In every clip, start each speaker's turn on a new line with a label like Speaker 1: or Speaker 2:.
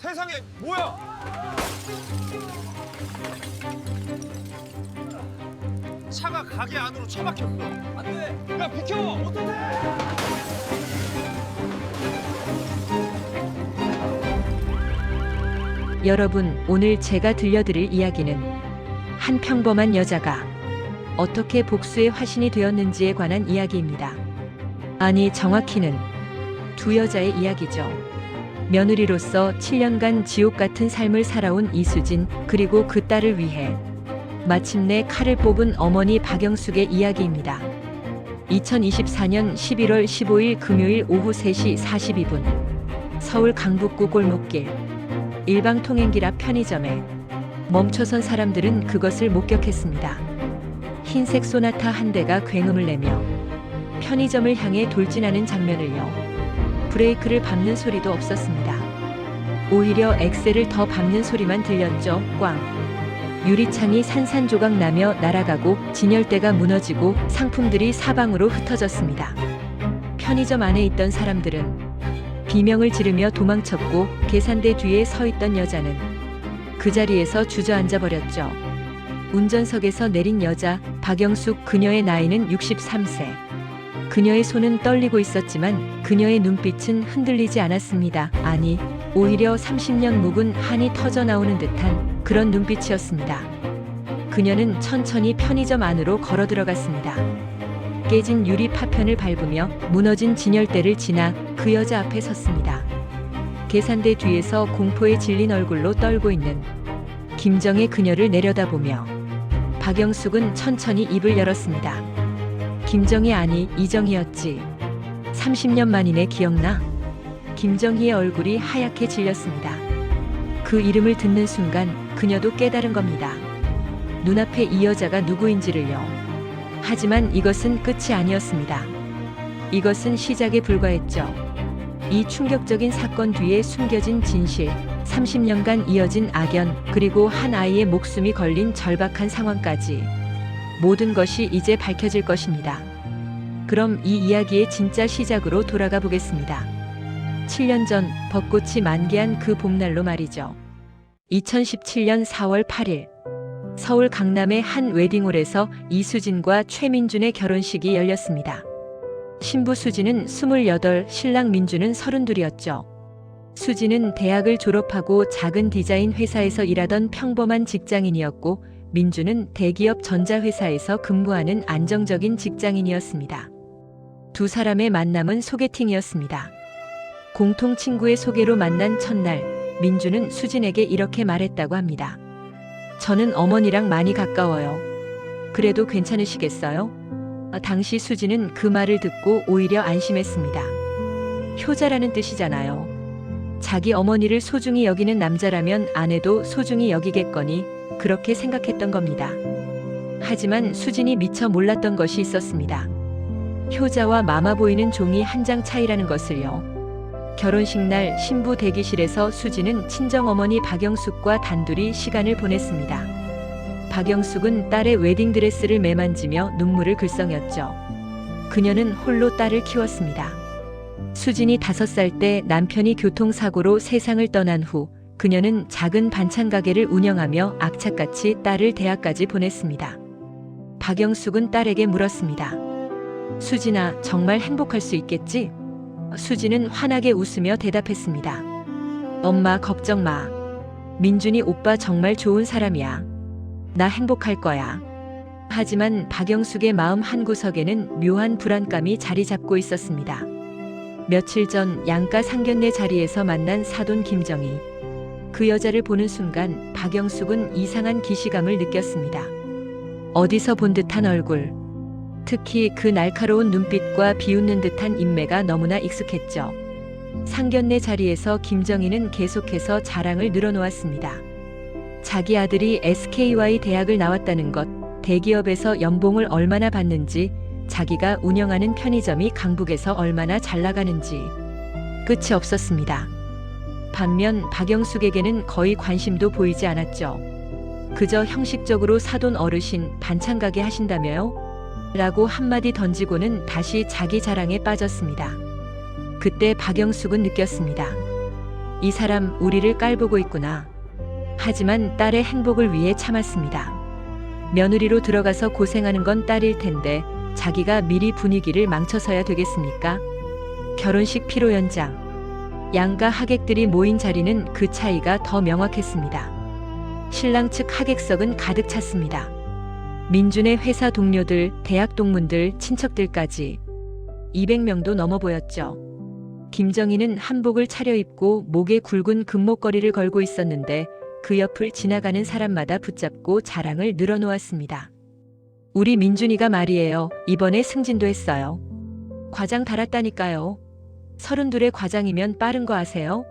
Speaker 1: 세상에 뭐야? 차가 가게 안으로 처박혔어. 안 돼. 야 비켜. 어떡해?
Speaker 2: 여러분, 오늘 제가 들려드릴 이야기는 한 평범한 여자가 어떻게 복수의 화신이 되었는지에 관한 이야기입니다. 아니, 정확히는 두 여자의 이야기죠. 며느리로서 7년간 지옥 같은 삶을 살아온 이수진, 그리고 그 딸을 위해 마침내 칼을 뽑은 어머니 박영숙의 이야기입니다. 2024년 11월 15일 금요일 오후 3시 42분 서울 강북구 골목길 일방통행길 앞 편의점에 멈춰선 사람들은 그것을 목격했습니다. 흰색 소나타 한 대가 굉음을 내며 편의점을 향해 돌진하는 장면을요. 브레이크를 밟는 소리도 없었습니다. 오히려 엑셀을 더 밟는 소리만 들렸죠. 꽝. 유리창이 산산조각 나며 날아가고 진열대가 무너지고 상품들이 사방으로 흩어졌습니다. 편의점 안에 있던 사람들은 비명을 지르며 도망쳤고 계산대 뒤에 서 있던 여자는 그 자리에서 주저앉아 버렸죠. 운전석에서 내린 여자 박영숙, 그녀의 나이는 63세. 그녀의 손은 떨리고 있었지만 그녀의 눈빛은 흔들리지 않았습니다. 아니, 오히려 30년 묵은 한이 터져 나오는 듯한 그런 눈빛이었습니다. 그녀는 천천히 편의점 안으로 걸어 들어갔습니다. 깨진 유리 파편을 밟으며 무너진 진열대를 지나 그 여자 앞에 섰습니다. 계산대 뒤에서 공포에 질린 얼굴로 떨고 있는 김정의 그녀를 내려다보며 박영숙은 천천히 입을 열었습니다. 김정희, 아니 이정희였지. 30년 만이네. 기억나? 김정희의 얼굴이 하얗게 질렸습니다. 그 이름을 듣는 순간 그녀도 깨달은 겁니다. 눈앞에 이 여자가 누구인지를요. 하지만 이것은 끝이 아니었습니다. 이것은 시작에 불과했죠. 이 충격적인 사건 뒤에 숨겨진 진실, 30년간 이어진 악연, 그리고 한 아이의 목숨이 걸린 절박한 상황까지 모든 것이 이제 밝혀질 것입니다. 그럼 이 이야기의 진짜 시작으로 돌아가 보겠습니다. 7년 전 벚꽃이 만개한 그 봄날로 말이죠. 2017년 4월 8일 서울 강남의 한 웨딩홀에서 이수진과 최민준의 결혼식이 열렸습니다. 신부 수진은 28, 신랑 민준은 32이었죠. 수진은 대학을 졸업하고 작은 디자인 회사에서 일하던 평범한 직장인이었고 민준은 대기업 전자회사에서 근무하는 안정적인 직장인이었습니다. 두 사람의 만남은 소개팅이었습니다. 공통 친구의 소개로 만난 첫날, 민준은 수진에게 이렇게 말했다고 합니다. 저는 어머니랑 많이 가까워요. 그래도 괜찮으시겠어요? 당시 수진은 그 말을 듣고 오히려 안심했습니다. 효자라는 뜻이잖아요. 자기 어머니를 소중히 여기는 남자라면 아내도 소중히 여기겠거니 그렇게 생각했던 겁니다. 하지만 수진이 미처 몰랐던 것이 있었습니다. 효자와 마마보이는 종이 한 장 차이라는 것을요. 결혼식 날 신부 대기실에서 수진은 친정어머니 박영숙과 단둘이 시간을 보냈습니다. 박영숙은 딸의 웨딩드레스를 매만지며 눈물을 글썽였죠. 그녀는 홀로 딸을 키웠습니다. 수진이 5살 때 남편이 교통사고로 세상을 떠난 후 그녀는 작은 반찬 가게를 운영하며 악착같이 딸을 대학까지 보냈습니다. 박영숙은 딸에게 물었습니다. 수진아, 정말 행복할 수 있겠지? 수진은 환하게 웃으며 대답했습니다. 엄마, 걱정 마. 민준이 오빠 정말 좋은 사람이야. 나 행복할 거야. 하지만 박영숙의 마음 한구석에는 묘한 불안감이 자리 잡고 있었습니다. 며칠 전 양가 상견례 자리에서 만난 사돈 김정희. 그 여자를 보는 순간 박영숙은 이상한 기시감을 느꼈습니다. 어디서 본 듯한 얼굴. 특히 그 날카로운 눈빛과 비웃는 듯한 인매가 너무나 익숙했죠. 상견례 자리에서 김정희는 계속해서 자랑을 늘어놓았습니다. 자기 아들이 SKY 대학을 나왔다는 것, 대기업에서 연봉을 얼마나 받는지, 자기가 운영하는 편의점이 강북에서 얼마나 잘 나가는지. 끝이 없었습니다. 반면 박영숙에게는 거의 관심도 보이지 않았죠. 그저 형식적으로 사돈 어르신 반찬 가게 하신다며요? 라고 한마디 던지고는 다시 자기 자랑에 빠졌습니다. 그때 박영숙은 느꼈습니다. 이 사람 우리를 깔보고 있구나. 하지만 딸의 행복을 위해 참았습니다. 며느리로 들어가서 고생하는 건 딸일 텐데 자기가 미리 분위기를 망쳐서야 되겠습니까? 결혼식 피로 연장. 양가 하객들이 모인 자리는 그 차이가 더 명확했습니다. 신랑 측 하객석은 가득 찼습니다. 민준의 회사 동료들, 대학 동문들, 친척들까지 200명도 넘어 보였죠. 김정희는 한복을 차려입고 목에 굵은 금목걸이를 걸고 있었는데 그 옆을 지나가는 사람마다 붙잡고 자랑을 늘어놓았습니다. 우리 민준이가 말이에요. 이번에 승진도 했어요. 과장 달았다니까요. 32의 과장이면 빠른 거 아세요?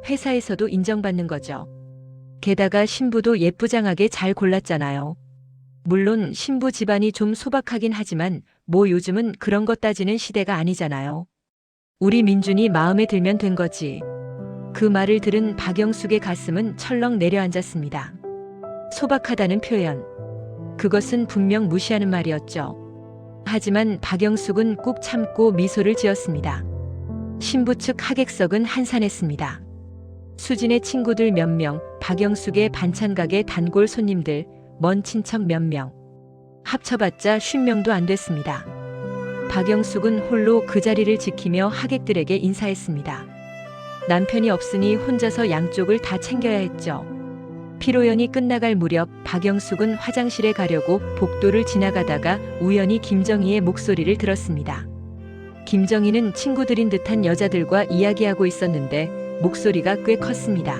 Speaker 2: 회사에서도 인정받는 거죠. 게다가 신부도 예쁘장하게 잘 골랐잖아요. 물론 신부 집안이 좀 소박하긴 하지만 뭐 요즘은 그런 것 따지는 시대가 아니잖아요. 우리 민준이 마음에 들면 된 거지. 그 말을 들은 박영숙의 가슴은 철렁 내려앉았습니다. 소박하다는 표현. 그것은 분명 무시하는 말이었죠. 하지만 박영숙은 꾹 참고 미소를 지었습니다. 신부 측 하객석은 한산했습니다. 수진의 친구들 몇 명, 박영숙의 반찬 가게 단골 손님들, 먼 친척 몇 명. 합쳐봤자 50명도 안 됐습니다. 박영숙은 홀로 그 자리를 지키며 하객들에게 인사했습니다. 남편이 없으니 혼자서 양쪽을 다 챙겨야 했죠. 피로연이 끝나갈 무렵 박영숙은 화장실에 가려고 복도를 지나가다가 우연히 김정희의 목소리를 들었습니다. 김정희는 친구들인 듯한 여자들과 이야기하고 있었는데 목소리가 꽤 컸습니다.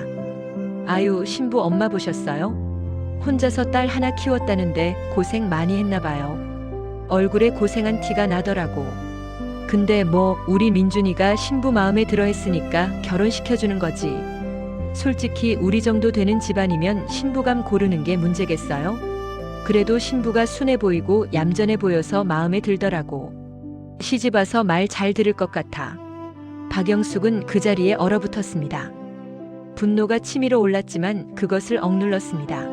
Speaker 2: 아유, 신부 엄마 보셨어요? 혼자서 딸 하나 키웠다는데 고생 많이 했나 봐요. 얼굴에 고생한 티가 나더라고. 근데 뭐 우리 민준이가 신부 마음에 들어 했으니까 결혼시켜주는 거지. 솔직히 우리 정도 되는 집안이면 신부감 고르는 게 문제겠어요? 그래도 신부가 순해 보이고 얌전해 보여서 마음에 들더라고. 시집 와서 말 잘 들을 것 같아. 박영숙은 그 자리에 얼어붙었습니다. 분노가 치밀어 올랐지만 그것을 억눌렀습니다.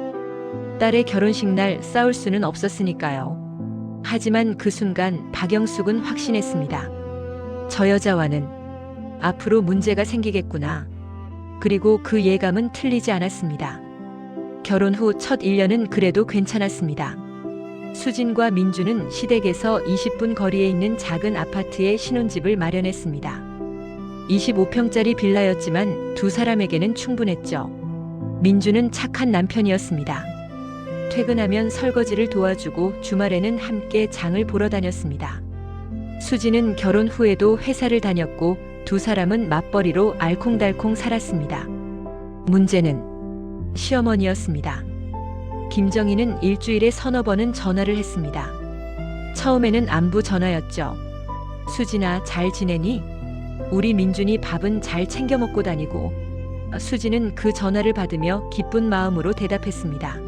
Speaker 2: 딸의 결혼식 날 싸울 수는 없었으니까요. 하지만 그 순간 박영숙은 확신했습니다. 저 여자와는 앞으로 문제가 생기겠구나. 그리고 그 예감은 틀리지 않았습니다. 결혼 후 첫 1년은 그래도 괜찮았습니다. 수진과 민주는 시댁에서 20분 거리에 있는 작은 아파트에 신혼집을 마련했습니다. 25평짜리 빌라였지만 두 사람에게는 충분했죠. 민주는 착한 남편이었습니다. 퇴근하면 설거지를 도와주고 주말에는 함께 장을 보러 다녔습니다. 수지는 결혼 후에도 회사를 다녔고 두 사람은 맞벌이로 알콩달콩 살았습니다. 문제는 시어머니였습니다. 김정희는 일주일에 서너 번은 전화를 했습니다. 처음에는 안부 전화였죠. 수진아, 잘 지내니? 우리 민준이 밥은 잘 챙겨 먹고 다니고. 수지는 그 전화를 받으며 기쁜 마음으로 대답했습니다.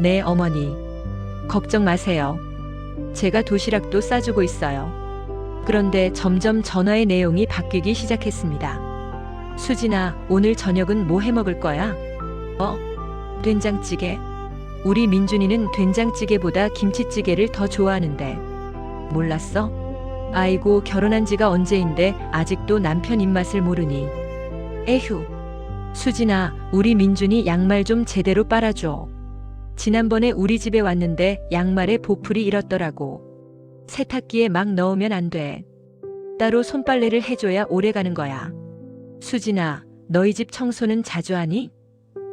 Speaker 2: 네, 어머니. 걱정 마세요. 제가 도시락도 싸주고 있어요. 그런데 점점 전화의 내용이 바뀌기 시작했습니다. 수진아, 오늘 저녁은 뭐 해 먹을 거야? 된장찌개? 우리 민준이는 된장찌개보다 김치찌개를 더 좋아하는데. 몰랐어? 아이고, 결혼한 지가 언제인데 아직도 남편 입맛을 모르니. 에휴. 수진아, 우리 민준이 양말 좀 제대로 빨아줘. 지난번에 우리 집에 왔는데 양말에 보풀이 일었더라고. 세탁기에 막 넣으면 안 돼. 따로 손빨래를 해줘야 오래 가는 거야. 수진아, 너희 집 청소는 자주 하니?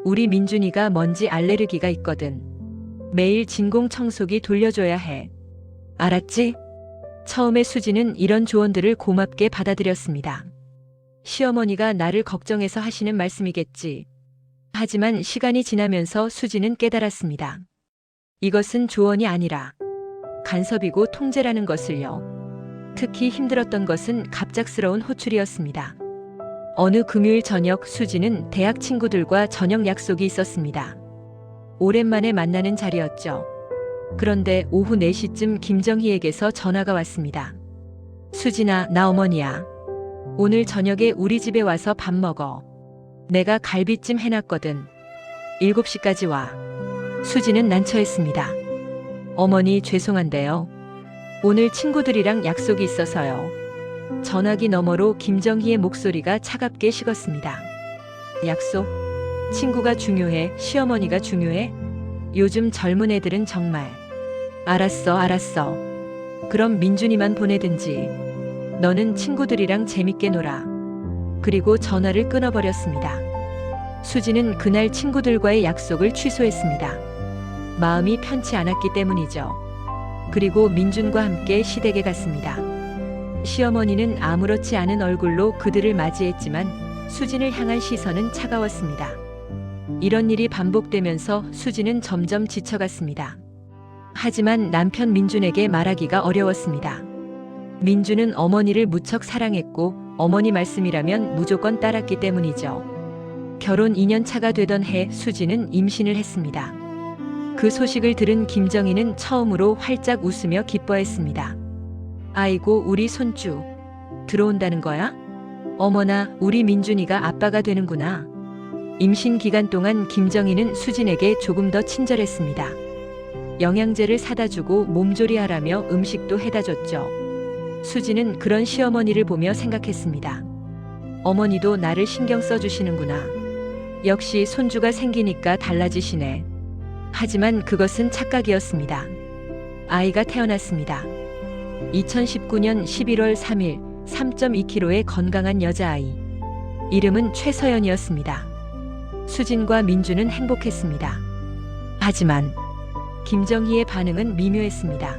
Speaker 2: 우리 민준이가 먼지 알레르기가 있거든. 매일 진공 청소기 돌려줘야 해. 알았지? 처음에 수지는 이런 조언들을 고맙게 받아들였습니다. 시어머니가 나를 걱정해서 하시는 말씀이겠지. 하지만 시간이 지나면서 수지는 깨달았습니다. 이것은 조언이 아니라 간섭이고 통제라는 것을요. 특히 힘들었던 것은 갑작스러운 호출이었습니다. 어느 금요일 저녁 수지는 대학 친구들과 저녁 약속이 있었습니다. 오랜만에 만나는 자리였죠. 그런데 오후 4시쯤 김정희에게서 전화가 왔습니다. 수진아, 나 어머니야. 오늘 저녁에 우리 집에 와서 밥 먹어. 내가 갈비찜 해놨거든. 7시까지 와. 수지는 난처했습니다. 어머니, 죄송한데요. 오늘 친구들이랑 약속이 있어서요. 전화기 너머로 김정희의 목소리가 차갑게 식었습니다. 약속? 친구가 중요해? 시어머니가 중요해? 요즘 젊은 애들은 정말. 알았어, 알았어. 그럼 민준이만 보내든지. 너는 친구들이랑 재밌게 놀아. 그리고 전화를 끊어버렸습니다. 수지는 그날 친구들과의 약속을 취소했습니다. 마음이 편치 않았기 때문이죠. 그리고 민준과 함께 시댁에 갔습니다. 시어머니는 아무렇지 않은 얼굴로 그들을 맞이했지만 수진을 향한 시선은 차가웠습니다. 이런 일이 반복되면서 수지는 점점 지쳐갔습니다. 하지만 남편 민준에게 말하기가 어려웠습니다. 민준은 어머니를 무척 사랑했고 어머니 말씀이라면 무조건 따랐기 때문이죠. 결혼 2년 차가 되던 해 수지는 임신을 했습니다. 그 소식을 들은 김정희는 처음으로 활짝 웃으며 기뻐했습니다. 아이고, 우리 손주 들어온다는 거야? 어머나, 우리 민준이가 아빠가 되는구나. 임신 기간 동안 김정희는 수진에게 조금 더 친절했습니다. 영양제를 사다 주고 몸조리하라며 음식도 해다 줬죠. 수진은 그런 시어머니를 보며 생각했습니다. 어머니도 나를 신경 써주시는구나. 역시 손주가 생기니까 달라지시네. 하지만 그것은 착각이었습니다. 아이가 태어났습니다. 2019년 11월 3일 3.2kg의 건강한 여자아이. 이름은 최서연이었습니다. 수진과 민준은 행복했습니다. 하지만 김정희의 반응은 미묘했습니다.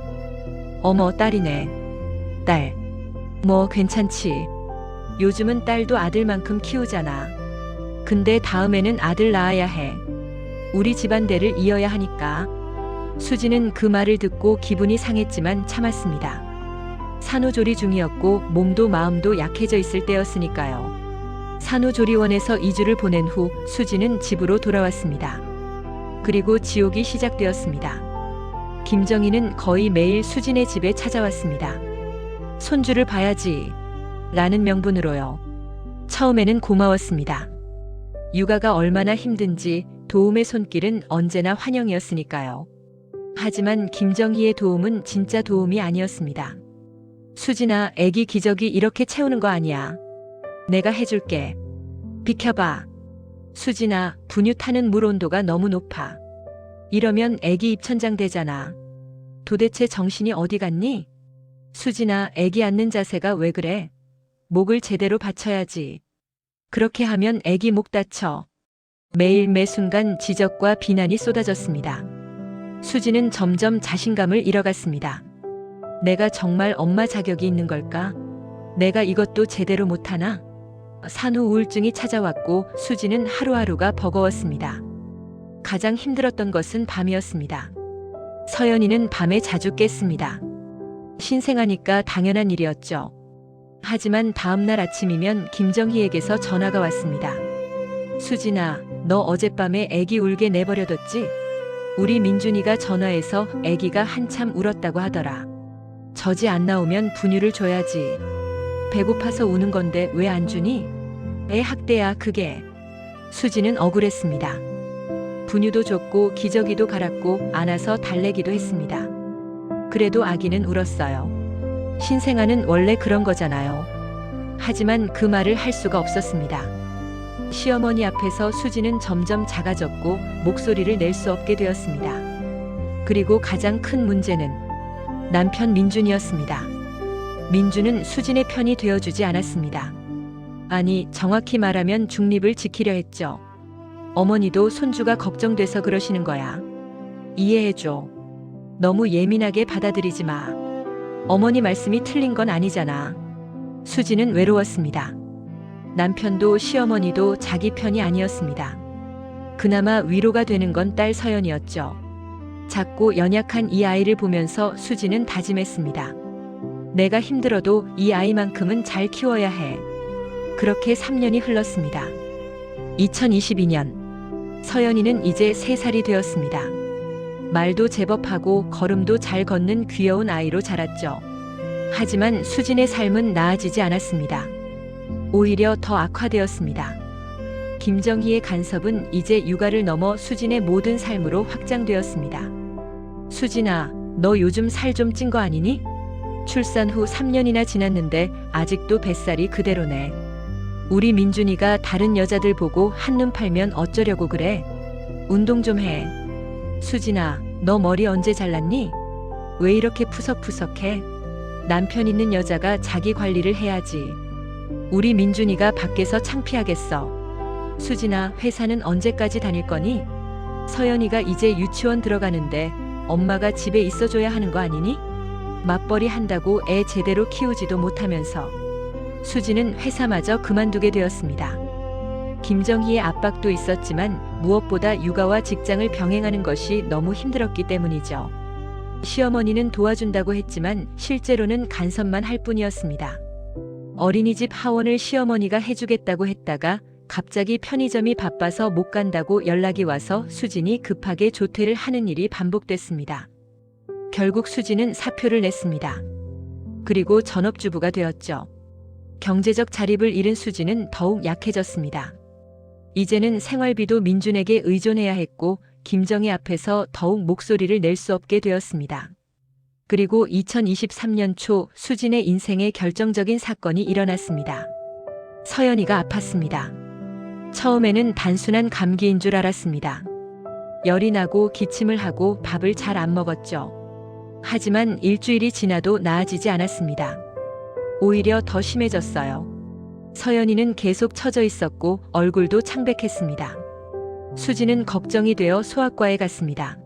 Speaker 2: 어머, 딸이네. 딸. 뭐 괜찮지. 요즘은 딸도 아들만큼 키우잖아. 근데 다음에는 아들 낳아야 해. 우리 집안대를 이어야 하니까. 수지는 그 말을 듣고 기분이 상했지만 참았습니다. 산후조리 중이었고 몸도 마음도 약해져 있을 때였으니까요. 산후조리원에서 2주를 보낸 후 수지는 집으로 돌아왔습니다. 그리고 지옥이 시작되었습니다. 김정희는 거의 매일 수진의 집에 찾아왔습니다. 손주를 봐야지 라는 명분으로요. 처음에는 고마웠습니다. 육아가 얼마나 힘든지 도움의 손길은 언제나 환영이었으니까요. 하지만 김정희의 도움은 진짜 도움이 아니었습니다. 수진아, 애기 기저귀 이렇게 채우는 거 아니야. 내가 해줄게. 비켜봐. 수진아, 분유 타는 물 온도가 너무 높아. 이러면 애기 입천장 되잖아. 도대체 정신이 어디 갔니? 수진아, 애기 앉는 자세가 왜 그래? 목을 제대로 받쳐야지. 그렇게 하면 애기 목 다쳐. 매일 매 순간 지적과 비난이 쏟아졌습니다. 수지는 점점 자신감을 잃어갔습니다. 내가 정말 엄마 자격이 있는 걸까? 내가 이것도 제대로 못하나? 산후 우울증이 찾아왔고 수지는 하루하루가 버거웠습니다. 가장 힘들었던 것은 밤이었습니다. 서연이는 밤에 자주 깼습니다. 신생아니까 당연한 일이었죠. 하지만 다음날 아침이면 김정희에게서 전화가 왔습니다. 수진아, 너 어젯밤에 애기 울게 내버려뒀지? 우리 민준이가 전화해서 애기가 한참 울었다고 하더라. 젖이 안 나오면 분유를 줘야지. 배고파서 우는 건데 왜 안 주니? 애 학대야 그게. 수지는 억울했습니다. 분유도 줬고 기저귀도 갈았고 안아서 달래기도 했습니다. 그래도 아기는 울었어요. 신생아는 원래 그런 거잖아요. 하지만 그 말을 할 수가 없었습니다. 시어머니 앞에서 수지는 점점 작아졌고 목소리를 낼 수 없게 되었습니다. 그리고 가장 큰 문제는 남편 민준이었습니다. 민준은 수진의 편이 되어주지 않았습니다. 아니, 정확히 말하면 중립을 지키려 했죠. 어머니도 손주가 걱정돼서 그러시는 거야. 이해해줘. 너무 예민하게 받아들이지 마. 어머니 말씀이 틀린 건 아니잖아. 수지는 외로웠습니다. 남편도 시어머니도 자기 편이 아니었습니다. 그나마 위로가 되는 건 딸 서연이었죠. 작고 연약한 이 아이를 보면서 수지는 다짐했습니다. 내가 힘들어도 이 아이만큼은 잘 키워야 해. 그렇게 3년이 흘렀습니다. 2022년 서연이는 이제 3살이 되었습니다. 말도 제법 하고 걸음도 잘 걷는 귀여운 아이로 자랐죠. 하지만 수진의 삶은 나아지지 않았습니다. 오히려 더 악화되었습니다. 김정희의 간섭은 이제 육아를 넘어 수진의 모든 삶으로 확장되었습니다. 수진아, 너 요즘 살 좀 찐 거 아니니? 출산 후 3년이나 지났는데 아직도 뱃살이 그대로네. 우리 민준이가 다른 여자들 보고 한눈 팔면 어쩌려고 그래? 운동 좀 해. 수진아, 너 머리 언제 잘랐니? 왜 이렇게 푸석푸석해? 남편 있는 여자가 자기 관리를 해야지. 우리 민준이가 밖에서 창피하겠어. 수진아, 회사는 언제까지 다닐 거니? 서연이가 이제 유치원 들어가는데 엄마가 집에 있어줘야 하는 거 아니니? 맞벌이 한다고 애 제대로 키우지도 못하면서. 수지는 회사마저 그만두게 되었습니다. 김정희의 압박도 있었지만 무엇보다 육아와 직장을 병행하는 것이 너무 힘들었기 때문이죠. 시어머니는 도와준다고 했지만 실제로는 간섭만 할 뿐이었습니다. 어린이집 하원을 시어머니가 해주겠다고 했다가 갑자기 편의점이 바빠서 못 간다고 연락이 와서 수진이 급하게 조퇴를 하는 일이 반복됐습니다. 결국 수진은 사표를 냈습니다. 그리고 전업주부가 되었죠. 경제적 자립을 잃은 수진은 더욱 약해졌습니다. 이제는 생활비도 민준에게 의존해야 했고 김정희 앞에서 더욱 목소리를 낼 수 없게 되었습니다. 그리고 2023년 초 수진의 인생에 결정적인 사건이 일어났습니다. 서연이가 아팠습니다. 처음에는 단순한 감기인 줄 알았습니다. 열이 나고 기침을 하고 밥을 잘 안 먹었죠. 하지만 일주일이 지나도 나아지지 않았습니다. 오히려 더 심해졌어요. 서연이는 계속 처져 있었고 얼굴도 창백했습니다. 수지는 걱정이 되어 소아과에 갔습니다.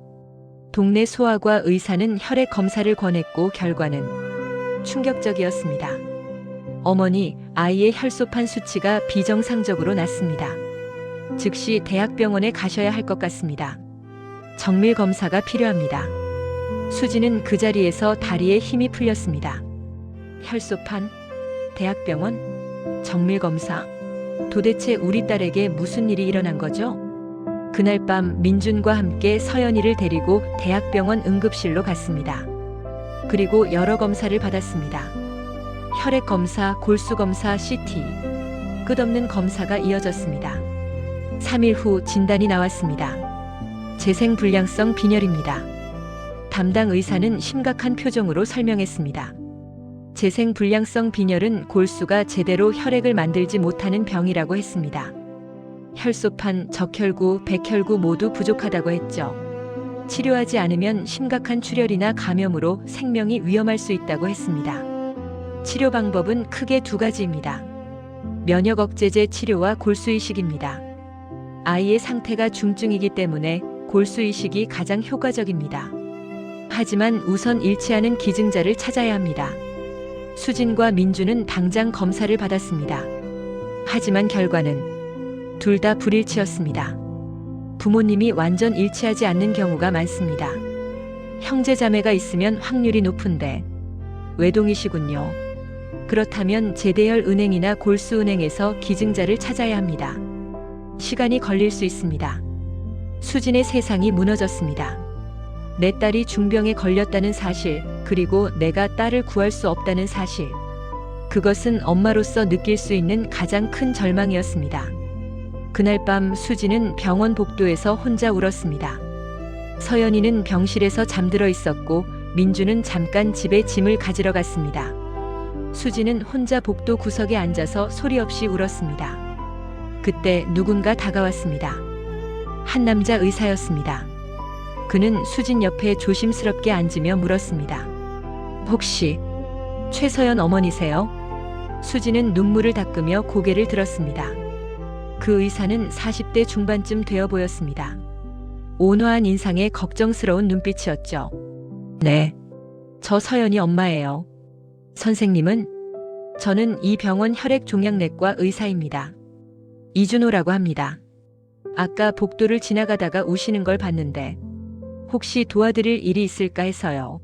Speaker 2: 동네 소아과 의사는 혈액 검사를 권했고 결과는 충격적이었습니다. 어머니, 아이의 혈소판 수치가 비정상적으로 낮습니다. 즉시 대학병원에 가셔야 할 것 같습니다. 정밀 검사가 필요합니다. 수지는 그 자리에서 다리에 힘이 풀렸습니다. 혈소판, 대학병원, 정밀 검사. 도대체 우리 딸에게 무슨 일이 일어난 거죠? 그날 밤 민준과 함께 서연이를 데리고 대학병원 응급실로 갔습니다. 그리고 여러 검사를 받았습니다. 혈액 검사, 골수 검사, CT. 끝없는 검사가 이어졌습니다. 3일 후 진단이 나왔습니다. 재생불량성 빈혈입니다. 담당 의사는 심각한 표정으로 설명했습니다. 재생불량성 빈혈은 골수가 제대로 혈액을 만들지 못하는 병이라고 했습니다. 혈소판, 적혈구, 백혈구 모두 부족하다고 했죠. 치료하지 않으면 심각한 출혈이나 감염으로 생명이 위험할 수 있다고 했습니다. 치료 방법은 크게 두 가지입니다. 면역 억제제 치료와 골수 이식입니다. 아이의 상태가 중증이기 때문에 골수 이식이 가장 효과적입니다. 하지만 우선 일치하는 기증자를 찾아야 합니다. 수진과 민주는 당장 검사를 받았습니다. 하지만 결과는 둘 다 불일치였습니다. 부모님이 완전 일치하지 않는 경우가 많습니다. 형제자매가 있으면 확률이 높은데 외동이시군요. 그렇다면 제대혈 은행이나 골수 은행에서 기증자를 찾아야 합니다. 시간이 걸릴 수 있습니다. 수진의 세상이 무너졌습니다. 내 딸이 중병에 걸렸다는 사실, 그리고 내가 딸을 구할 수 없다는 사실. 그것은 엄마로서 느낄 수 있는 가장 큰 절망이었습니다. 그날 밤 수진은 병원 복도에서 혼자 울었습니다. 서연이는 병실에서 잠들어 있었고 민주는 잠깐 집에 짐을 가지러 갔습니다. 수진은 혼자 복도 구석에 앉아서 소리 없이 울었습니다. 그때 누군가 다가왔습니다. 한 남자 의사였습니다. 그는 수진 옆에 조심스럽게 앉으며 물었습니다. 혹시 최서연 어머니세요? 수진은 눈물을 닦으며 고개를 들었습니다. 그 의사는 40대 중반쯤 되어 보였습니다. 온화한 인상에 걱정스러운 눈빛이었죠. 네, 저 서연이 엄마예요. 선생님은? 저는 이 병원 혈액종양내과 의사입니다. 이준호라고 합니다. 아까 복도를 지나가다가 우시는 걸 봤는데 혹시 도와드릴 일이 있을까 해서요.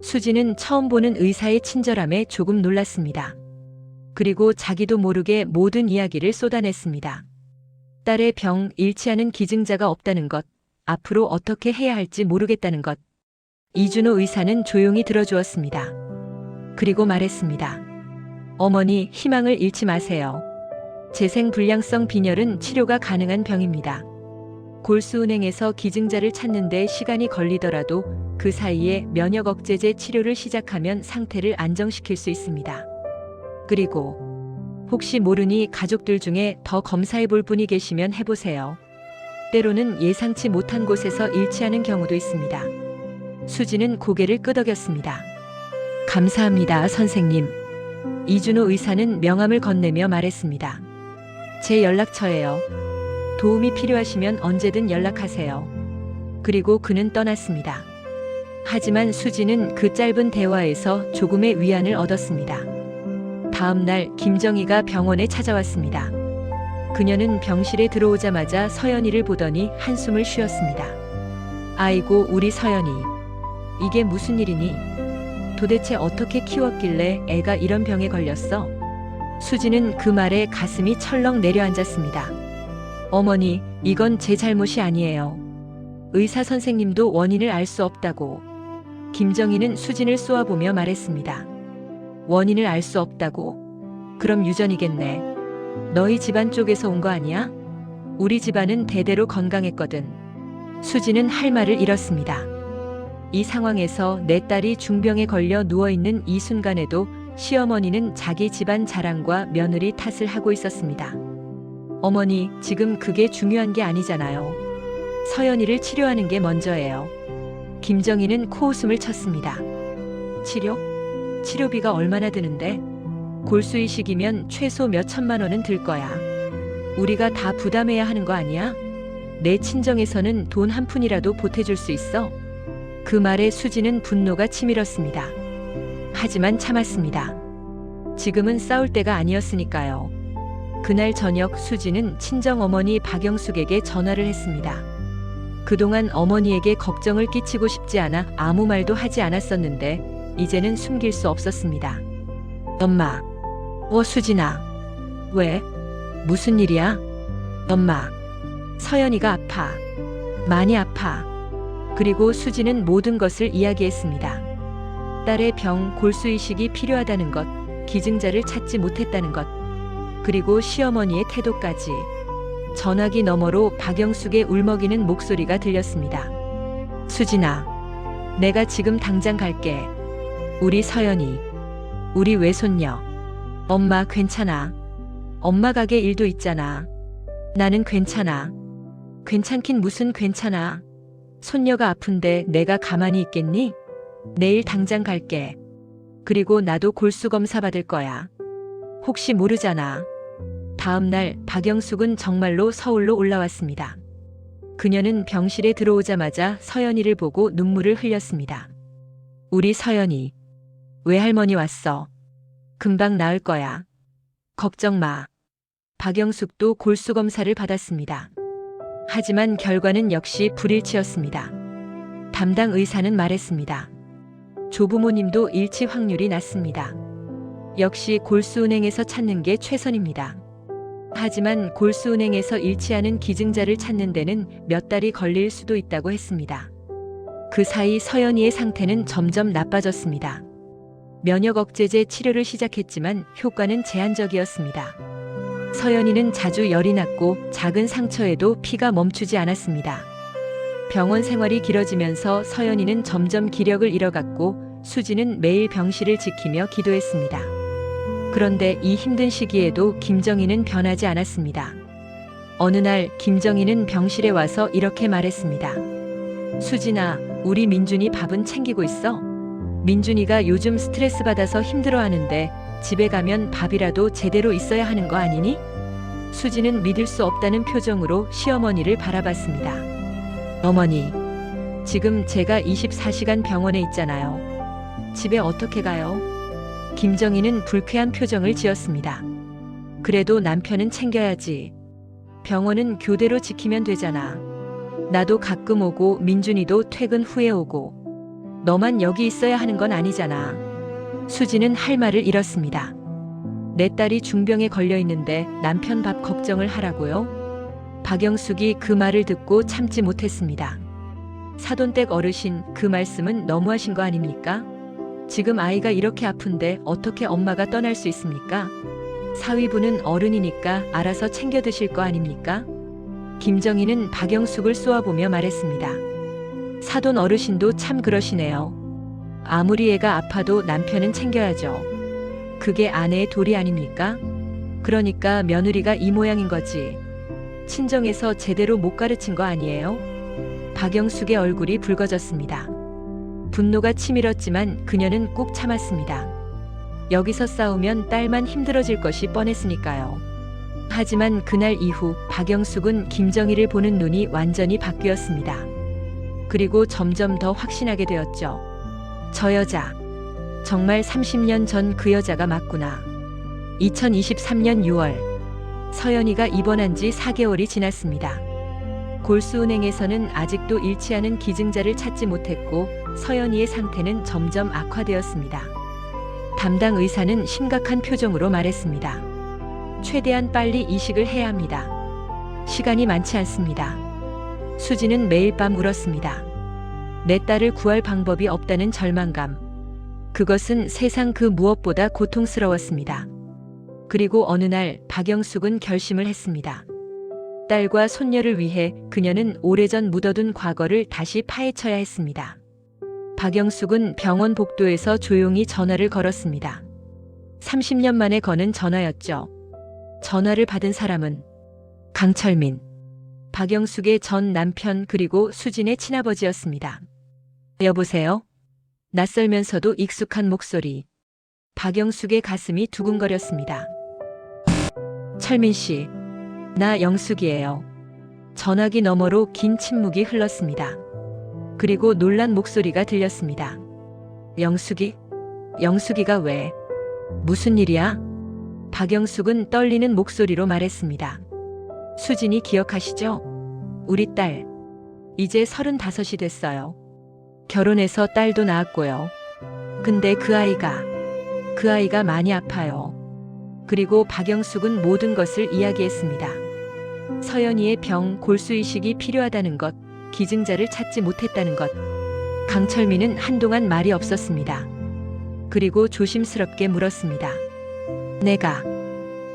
Speaker 2: 수지는 처음 보는 의사의 친절함에 조금 놀랐습니다. 그리고 자기도 모르게 모든 이야기를 쏟아냈습니다. 딸의 병, 일치하는 기증자가 없다는 것, 앞으로 어떻게 해야 할지 모르겠다는 것. 이준호 의사는 조용히 들어주었습니다. 그리고 말했습니다. 어머니, 희망을 잃지 마세요. 재생불량성 빈혈은 치료가 가능한 병입니다. 골수은행에서 기증자를 찾는데 시간이 걸리더라도 그 사이에 면역 억제제 치료를 시작하면 상태를 안정시킬 수 있습니다. 그리고 혹시 모르니 가족들 중에 더 검사해 볼 분이 계시면 해보세요. 때로는 예상치 못한 곳에서 일치하는 경우도 있습니다. 수지는 고개를 끄덕였습니다. 감사합니다, 선생님. 이준호 의사는 명함을 건네며 말했습니다. 제 연락처예요. 도움이 필요하시면 언제든 연락하세요. 그리고 그는 떠났습니다. 하지만 수지는 그 짧은 대화에서 조금의 위안을 얻었습니다. 다음 날 김정희가 병원에 찾아왔습니다. 그녀는 병실에 들어오자마자 서연이를 보더니 한숨을 쉬었습니다. 아이고, 우리 서연이. 이게 무슨 일이니? 도대체 어떻게 키웠길래 애가 이런 병에 걸렸어? 수지는 그 말에 가슴이 철렁 내려앉았습니다. 어머니, 이건 제 잘못이 아니에요. 의사 선생님도 원인을 알 수 없다고. 김정희는 수진을 쏘아보며 말했습니다. 원인을 알 수 없다고? 그럼 유전이겠네. 너희 집안 쪽에서 온 거 아니야? 우리 집안은 대대로 건강했거든. 수지는 할 말을 잃었습니다. 이 상황에서 내 딸이 중병에 걸려 누워있는 이 순간에도 시어머니는 자기 집안 자랑과 며느리 탓을 하고 있었습니다. 어머니, 지금 그게 중요한 게 아니잖아요. 서연이를 치료하는 게 먼저예요. 김정희는 코웃음을 쳤습니다. 치료? 치료비가 얼마나 드는데? 골수 이식이면 최소 몇 천만 원은 들 거야. 우리가 다 부담해야 하는 거 아니야? 내 친정에서는 돈 한 푼이라도 보태줄 수 있어? 그 말에 수지는 분노가 치밀었습니다. 하지만 참았습니다. 지금은 싸울 때가 아니었으니까요. 그날 저녁 수지는 친정어머니 박영숙에게 전화를 했습니다. 그동안 어머니에게 걱정을 끼치고 싶지 않아 아무 말도 하지 않았었는데 이제는 숨길 수 없었습니다. 엄마. 수진아. 왜? 무슨 일이야? 엄마. 서연이가 아파. 많이 아파. 그리고 수지는 모든 것을 이야기했습니다. 딸의 병, 골수 이식이 필요하다는 것, 기증자를 찾지 못했다는 것, 그리고 시어머니의 태도까지. 전화기 너머로 박영숙의 울먹이는 목소리가 들렸습니다. 수진아, 내가 지금 당장 갈게. 우리 서연이, 우리 외손녀. 엄마 괜찮아. 엄마 가게 일도 있잖아. 나는 괜찮아. 괜찮긴 무슨 괜찮아. 손녀가 아픈데 내가 가만히 있겠니? 내일 당장 갈게. 그리고 나도 골수 검사 받을 거야. 혹시 모르잖아. 다음 날 박영숙은 정말로 서울로 올라왔습니다. 그녀는 병실에 들어오자마자 서연이를 보고 눈물을 흘렸습니다. 우리 서연이. 외할머니 왔어. 금방 나을 거야. 걱정 마. 박영숙도 골수 검사를 받았습니다. 하지만 결과는 역시 불일치였습니다. 담당 의사는 말했습니다. 조부모님도 일치 확률이 낮습니다. 역시 골수은행에서 찾는 게 최선입니다. 하지만 골수은행에서 일치하는 기증자를 찾는 데는 몇 달이 걸릴 수도 있다고 했습니다. 그 사이 서연이의 상태는 점점 나빠졌습니다. 면역 억제제 치료를 시작했지만 효과는 제한적이었습니다. 서연이는 자주 열이 났고 작은 상처에도 피가 멈추지 않았습니다. 병원 생활이 길어지면서 서연이는 점점 기력을 잃어갔고 수지는 매일 병실을 지키며 기도했습니다. 그런데 이 힘든 시기에도 김정희는 변하지 않았습니다. 어느 날 김정희는 병실에 와서 이렇게 말했습니다. 수진아, 우리 민준이 밥은 챙기고 있어? 민준이가 요즘 스트레스 받아서 힘들어하는데 집에 가면 밥이라도 제대로 있어야 하는 거 아니니? 수지는 믿을 수 없다는 표정으로 시어머니를 바라봤습니다. 어머니, 지금 제가 24시간 병원에 있잖아요. 집에 어떻게 가요? 김정희는 불쾌한 표정을 지었습니다. 그래도 남편은 챙겨야지. 병원은 교대로 지키면 되잖아. 나도 가끔 오고 민준이도 퇴근 후에 오고. 너만 여기 있어야 하는 건 아니잖아. 수지는 할 말을 잃었습니다. 내 딸이 중병에 걸려 있는데 남편 밥 걱정을 하라고요? 박영숙이 그 말을 듣고 참지 못했습니다. 사돈댁 어르신, 그 말씀은 너무하신 거 아닙니까? 지금 아이가 이렇게 아픈데 어떻게 엄마가 떠날 수 있습니까? 사위분은 어른이니까 알아서 챙겨 드실 거 아닙니까? 김정희는 박영숙을 쏘아보며 말했습니다. 사돈 어르신도 참 그러시네요. 아무리 애가 아파도 남편은 챙겨야죠. 그게 아내의 도리 아닙니까? 그러니까 며느리가 이 모양인 거지. 친정에서 제대로 못 가르친 거 아니에요? 박영숙의 얼굴이 붉어졌습니다. 분노가 치밀었지만 그녀는 꾹 참았습니다. 여기서 싸우면 딸만 힘들어질 것이 뻔했으니까요. 하지만 그날 이후 박영숙은 김정희를 보는 눈이 완전히 바뀌었습니다. 그리고 점점 더 확신하게 되었죠. 저 여자, 정말 30년 전 그 여자가 맞구나. 2023년 6월, 서연이가 입원한 지 4개월이 지났습니다. 골수은행에서는 아직도 잃지 않은 기증자를 찾지 못했고 서연이의 상태는 점점 악화되었습니다. 담당 의사는 심각한 표정으로 말했습니다. 최대한 빨리 이식을 해야 합니다. 시간이 많지 않습니다. 수지는 매일 밤 울었습니다. 내 딸을 구할 방법이 없다는 절망감. 그것은 세상 그 무엇보다 고통스러웠습니다. 그리고 어느 날 박영숙은 결심을 했습니다. 딸과 손녀를 위해 그녀는 오래전 묻어둔 과거를 다시 파헤쳐야 했습니다. 박영숙은 병원 복도에서 조용히 전화를 걸었습니다. 30년 만에 거는 전화였죠. 전화를 받은 사람은 강철민, 박영숙의 전 남편 그리고 수진의 친아버지였습니다. 여보세요? 낯설면서도 익숙한 목소리. 박영숙의 가슴이 두근거렸습니다. 철민 씨, 나 영숙이에요. 전화기 너머로 긴 침묵이 흘렀습니다. 그리고 놀란 목소리가 들렸습니다. 영숙이? 영숙이가 왜? 무슨 일이야? 박영숙은 떨리는 목소리로 말했습니다. 수진이 기억하시죠? 우리 딸. 이제 35이 됐어요. 결혼해서 딸도 낳았고요. 근데 그 아이가 많이 아파요. 그리고 박영숙은 모든 것을 이야기했습니다. 서연이의 병, 골수이식이 필요하다는 것, 기증자를 찾지 못했다는 것. 강철민은 한동안 말이 없었습니다. 그리고 조심스럽게 물었습니다. 내가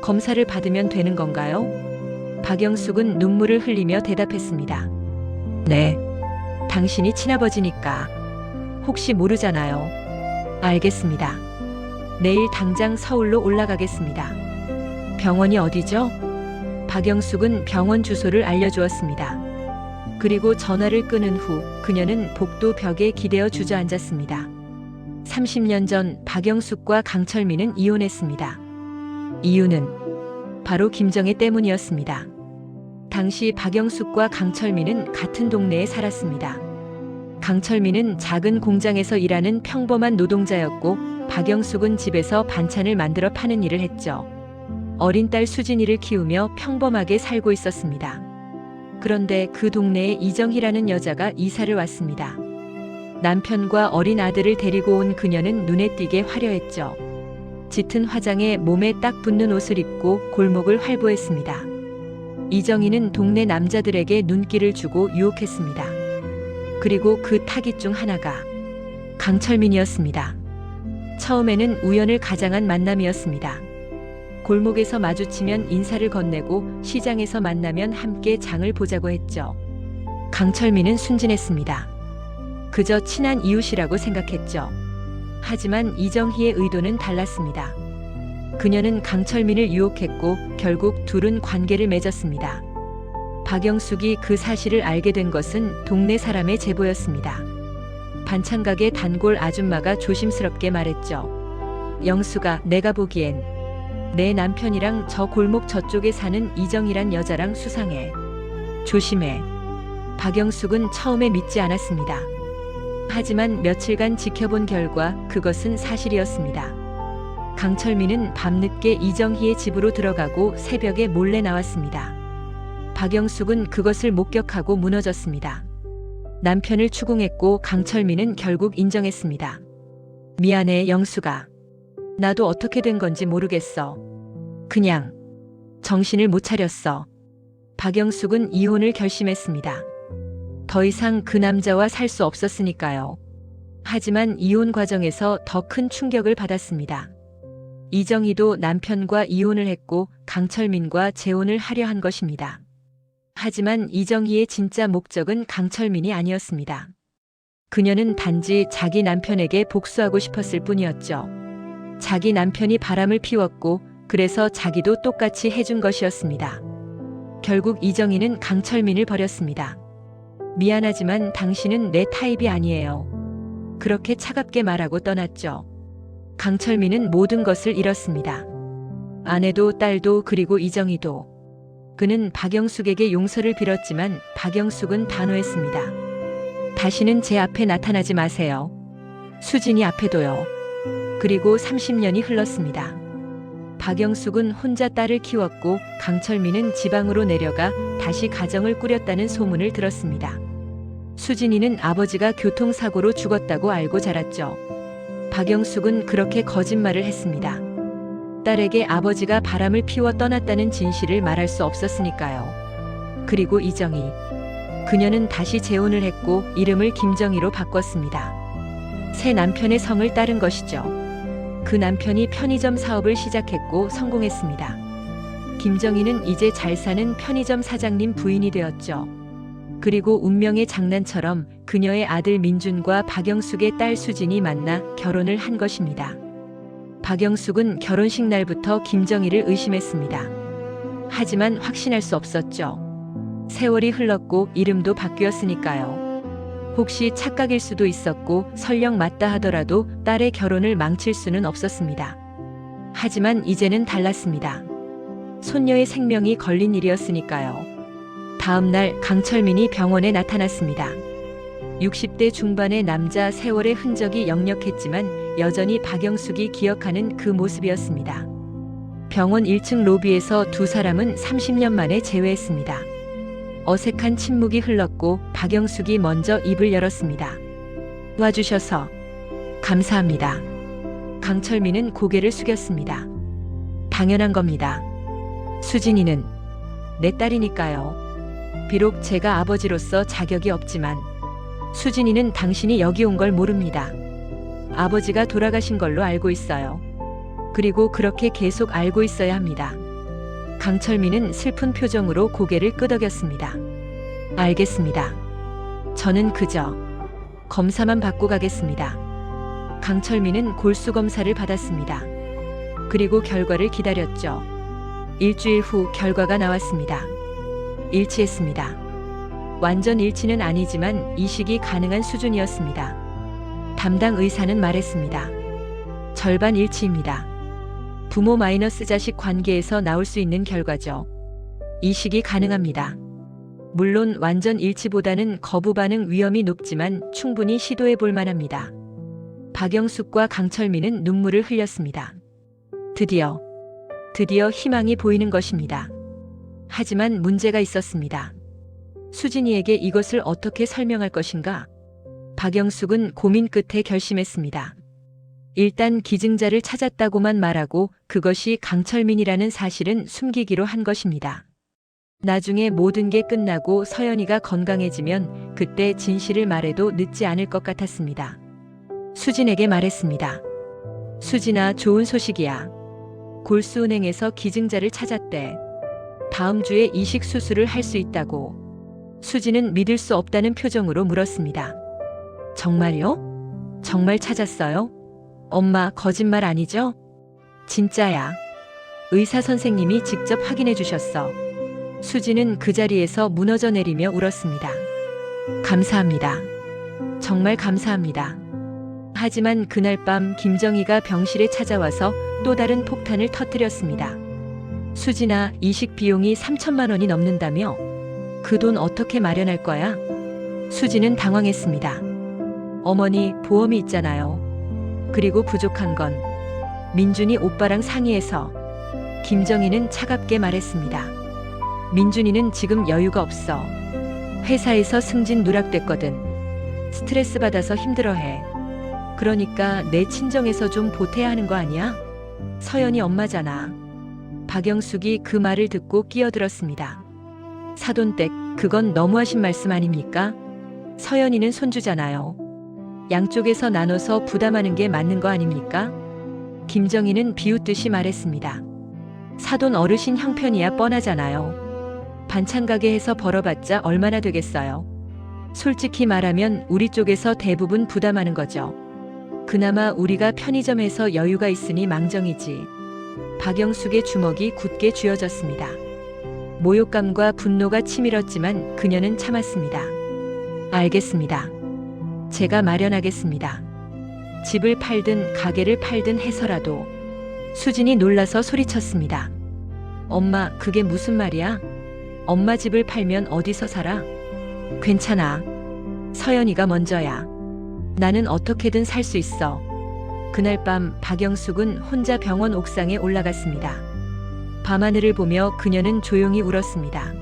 Speaker 2: 검사를 받으면 되는 건가요? 박영숙은 눈물을 흘리며 대답했습니다. 네. 당신이 친아버지니까. 혹시 모르잖아요. 알겠습니다. 내일 당장 서울로 올라가겠습니다. 병원이 어디죠? 박영숙은 병원 주소를 알려주었습니다. 그리고 전화를 끊은 후 그녀는 복도 벽에 기대어 주저앉았습니다. 30년 전 박영숙과 강철민은 이혼했습니다. 이유는 바로 김정혜 때문이었습니다. 당시 박영숙과 강철민은 같은 동네에 살았습니다. 강철민은 작은 공장에서 일하는 평범한 노동자였고 박영숙은 집에서 반찬을 만들어 파는 일을 했죠. 어린 딸 수진이를 키우며 평범하게 살고 있었습니다. 그런데 그 동네에 이정희라는 여자가 이사를 왔습니다. 남편과 어린 아들을 데리고 온 그녀는 눈에 띄게 화려했죠. 짙은 화장에 몸에 딱 붙는 옷을 입고 골목을 활보했습니다. 이정희는 동네 남자들에게 눈길을 주고 유혹했습니다. 그리고 그 타깃 중 하나가 강철민이었습니다. 처음에는 우연을 가장한 만남이었습니다. 골목에서 마주치면 인사를 건네고 시장에서 만나면 함께 장을 보자고 했죠. 강철민은 순진했습니다. 그저 친한 이웃이라고 생각했죠. 하지만 이정희의 의도는 달랐습니다. 그녀는 강철민을 유혹했고 결국 둘은 관계를 맺었습니다. 박영숙이 그 사실을 알게 된 것은 동네 사람의 제보였습니다. 반찬가게 단골 아줌마가 조심스럽게 말했죠. 영숙아, 내가 보기엔 내 남편이랑 저 골목 저쪽에 사는 이정이란 여자랑 수상해. 조심해. 박영숙은 처음에 믿지 않았습니다. 하지만 며칠간 지켜본 결과 그것은 사실이었습니다. 강철민은 밤늦게 이정희의 집으로 들어가고 새벽에 몰래 나왔습니다. 박영숙은 그것을 목격하고 무너졌습니다. 남편을 추궁했고 강철민은 결국 인정했습니다. 미안해, 영숙아. 나도 어떻게 된 건지 모르겠어. 그냥 정신을 못 차렸어. 박영숙은 이혼을 결심했습니다. 더 이상 그 남자와 살 수 없었으니까요. 하지만 이혼 과정에서 더 큰 충격을 받았습니다. 이정희도 남편과 이혼을 했고 강철민과 재혼을 하려 한 것입니다. 하지만 이정희의 진짜 목적은 강철민이 아니었습니다. 그녀는 단지 자기 남편에게 복수하고 싶었을 뿐이었죠. 자기 남편이 바람을 피웠고 그래서 자기도 똑같이 해준 것이었습니다. 결국 이정희는 강철민을 버렸습니다. 미안하지만 당신은 내 타입이 아니에요. 그렇게 차갑게 말하고 떠났죠. 강철민은 모든 것을 잃었습니다. 아내도 딸도 그리고 이정희도. 그는 박영숙에게 용서를 빌었지만 박영숙은 단호했습니다. 다시는 제 앞에 나타나지 마세요. 수진이 앞에도요. 그리고 30년이 흘렀습니다. 박영숙은 혼자 딸을 키웠고 강철민은 지방으로 내려가 다시 가정을 꾸렸다는 소문을 들었습니다. 수진이는 아버지가 교통사고로 죽었다고 알고 자랐죠. 박영숙은 그렇게 거짓말을 했습니다. 딸에게 아버지가 바람을 피워 떠났다는 진실을 말할 수 없었으니까요. 그리고 이정희. 그녀는 다시 재혼을 했고 이름을 김정희로 바꿨습니다. 새 남편의 성을 따른 것이죠. 그 남편이 편의점 사업을 시작했고 성공했습니다. 김정희는 이제 잘 사는 편의점 사장님 부인이 되었죠. 그리고 운명의 장난처럼 그녀의 아들 민준과 박영숙의 딸 수진이 만나 결혼을 한 것입니다. 박영숙은 결혼식 날부터 김정희를 의심했습니다. 하지만 확신할 수 없었죠. 세월이 흘렀고 이름도 바뀌었으니까요. 혹시 착각일 수도 있었고 설령 맞다 하더라도 딸의 결혼을 망칠 수는 없었습니다. 하지만 이제는 달랐습니다. 손녀의 생명이 걸린 일이었으니까요. 다음 날 강철민이 병원에 나타났습니다. 60대 중반의 남자, 세월의 흔적이 역력했지만 여전히 박영숙이 기억하는 그 모습이었습니다. 병원 1층 로비에서 두 사람은 30년 만에 재회했습니다. 어색한 침묵이 흘렀고 박영숙이 먼저 입을 열었습니다. 와주셔서 감사합니다. 강철민은 고개를 숙였습니다. 당연한 겁니다. 수진이는 내 딸이니까요. 비록 제가 아버지로서 자격이 없지만 수진이는 당신이 여기 온 걸 모릅니다. 아버지가 돌아가신 걸로 알고 있어요. 그리고 그렇게 계속 알고 있어야 합니다. 강철민은 슬픈 표정으로 고개를 끄덕였습니다. 알겠습니다. 저는 그저 검사만 받고 가겠습니다. 강철민은 골수 검사를 받았습니다. 그리고 결과를 기다렸죠. 일주일 후 결과가 나왔습니다. 일치했습니다. 완전 일치는 아니지만 이식이 가능한 수준이었습니다. 담당 의사는 말했습니다. 절반 일치입니다. 부모 마이너스 자식 관계에서 나올 수 있는 결과죠. 이식이 가능합니다. 물론 완전 일치보다는 거부 반응 위험이 높지만 충분히 시도해 볼 만합니다. 박영숙과 강철민은 눈물을 흘렸습니다. 드디어 희망이 보이는 것입니다. 하지만 문제가 있었습니다. 수진이에게 이것을 어떻게 설명할 것인가? 박영숙은 고민 끝에 결심했습니다. 일단 기증자를 찾았다고만 말하고 그것이 강철민이라는 사실은 숨기기로 한 것입니다. 나중에 모든 게 끝나고 서연이가 건강해지면 그때 진실을 말해도 늦지 않을 것 같았습니다. 수진에게 말했습니다. 수진아, 좋은 소식이야. 골수은행에서 기증자를 찾았대. 다음 주에 이식 수술을 할 수 있다고. 수진은 믿을 수 없다는 표정으로 물었습니다. 정말요? 정말 찾았어요? 엄마, 거짓말 아니죠? 진짜야. 의사 선생님이 직접 확인해 주셨어. 수진은 그 자리에서 무너져 내리며 울었습니다. 감사합니다. 정말 감사합니다. 하지만 그날 밤 김정희가 병실에 찾아와서 또 다른 폭탄을 터뜨렸습니다. 수진아, 이식 비용이 3천만 원이 넘는다며? 그 돈 어떻게 마련할 거야? 수진은 당황했습니다. 어머니, 보험이 있잖아요. 그리고 부족한 건 민준이 오빠랑 상의해서. 김정희는 차갑게 말했습니다. 민준이는 지금 여유가 없어. 회사에서 승진 누락됐거든. 스트레스 받아서 힘들어해. 그러니까 내 친정에서 좀 보태야 하는 거 아니야? 서연이 엄마잖아. 박영숙이 그 말을 듣고 끼어들었습니다. 사돈댁, 그건 너무하신 말씀 아닙니까? 서연이는 손주잖아요. 양쪽에서 나눠서 부담하는 게 맞는 거 아닙니까? 김정희는 비웃듯이 말했습니다. 사돈 어르신 형편이야 뻔하잖아요. 반찬 가게에서 벌어봤자 얼마나 되겠어요. 솔직히 말하면 우리 쪽에서 대부분 부담하는 거죠. 그나마 우리가 편의점에서 여유가 있으니 망정이지. 박영숙의 주먹이 굳게 쥐어졌습니다. 모욕감과 분노가 치밀었지만 그녀는 참았습니다. 알겠습니다. 제가 마련하겠습니다. 집을 팔든 가게를 팔든 해서라도. 수진이 놀라서 소리쳤습니다. 엄마, 그게 무슨 말이야? 엄마 집을 팔면 어디서 살아? 괜찮아. 서연이가 먼저야. 나는 어떻게든 살 수 있어. 그날 밤 박영숙은 혼자 병원 옥상에 올라갔습니다. 밤하늘을 보며 그녀는 조용히 울었습니다.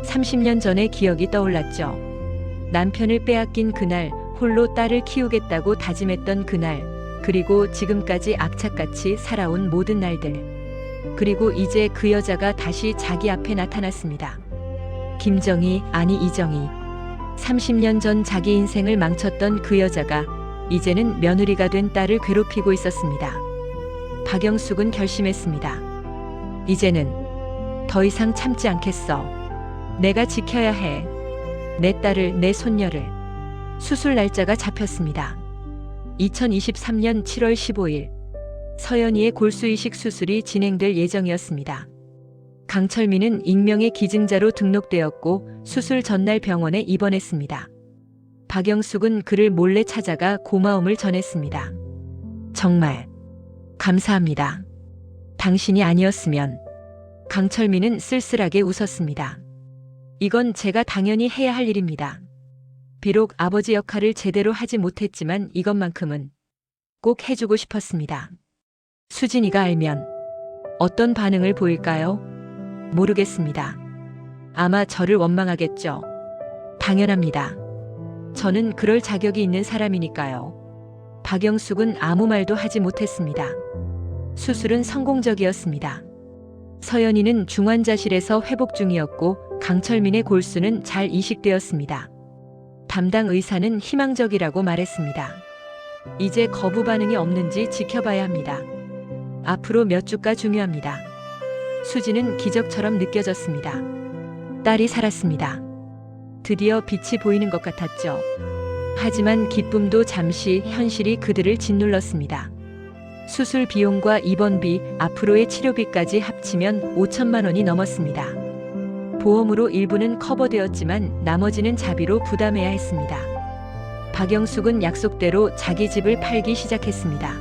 Speaker 2: 30년 전의 기억이 떠올랐죠. 남편을 빼앗긴 그날, 홀로 딸을 키우겠다고 다짐했던 그날, 그리고 지금까지 악착같이 살아온 모든 날들. 그리고 이제 그 여자가 다시 자기 앞에 나타났습니다. 김정희, 아니 이정희. 30년 전 자기 인생을 망쳤던 그 여자가 이제는 며느리가 된 딸을 괴롭히고 있었습니다. 박영숙은 결심했습니다. 이제는 더 이상 참지 않겠어. 내가 지켜야 해. 내 딸을, 내 손녀를. 수술 날짜가 잡혔습니다. 2023년 7월 15일. 서연이의 골수이식 수술이 진행될 예정이었습니다. 강철민은 익명의 기증자로 등록되었고 수술 전날 병원에 입원했습니다. 박영숙은 그를 몰래 찾아가 고마움을 전했습니다. 정말 감사합니다. 당신이 아니었으면. 강철민은 쓸쓸하게 웃었습니다. 이건 제가 당연히 해야 할 일입니다. 비록 아버지 역할을 제대로 하지 못했지만 이것만큼은 꼭 해주고 싶었습니다. 수진이가 알면 어떤 반응을 보일까요? 모르겠습니다. 아마 저를 원망하겠죠. 당연합니다. 저는 그럴 자격이 있는 사람이니까요. 박영숙은 아무 말도 하지 못했습니다. 수술은 성공적이었습니다. 서연이는 중환자실에서 회복 중이었고 강철민의 골수는 잘 이식되었습니다. 담당 의사는 희망적이라고 말했습니다. 이제 거부 반응이 없는지 지켜봐야 합니다. 앞으로 몇 주가 중요합니다. 수지는 기적처럼 느껴졌습니다. 딸이 살았습니다. 드디어 빛이 보이는 것 같았죠. 하지만 기쁨도 잠시, 현실이 그들을 짓눌렀습니다. 수술 비용과 입원비, 앞으로의 치료비까지 합치면 5천만 원이 넘었습니다. 보험으로 일부는 커버되었지만 나머지는 자비로 부담해야 했습니다. 박영숙은 약속대로 자기 집을 팔기 시작했습니다.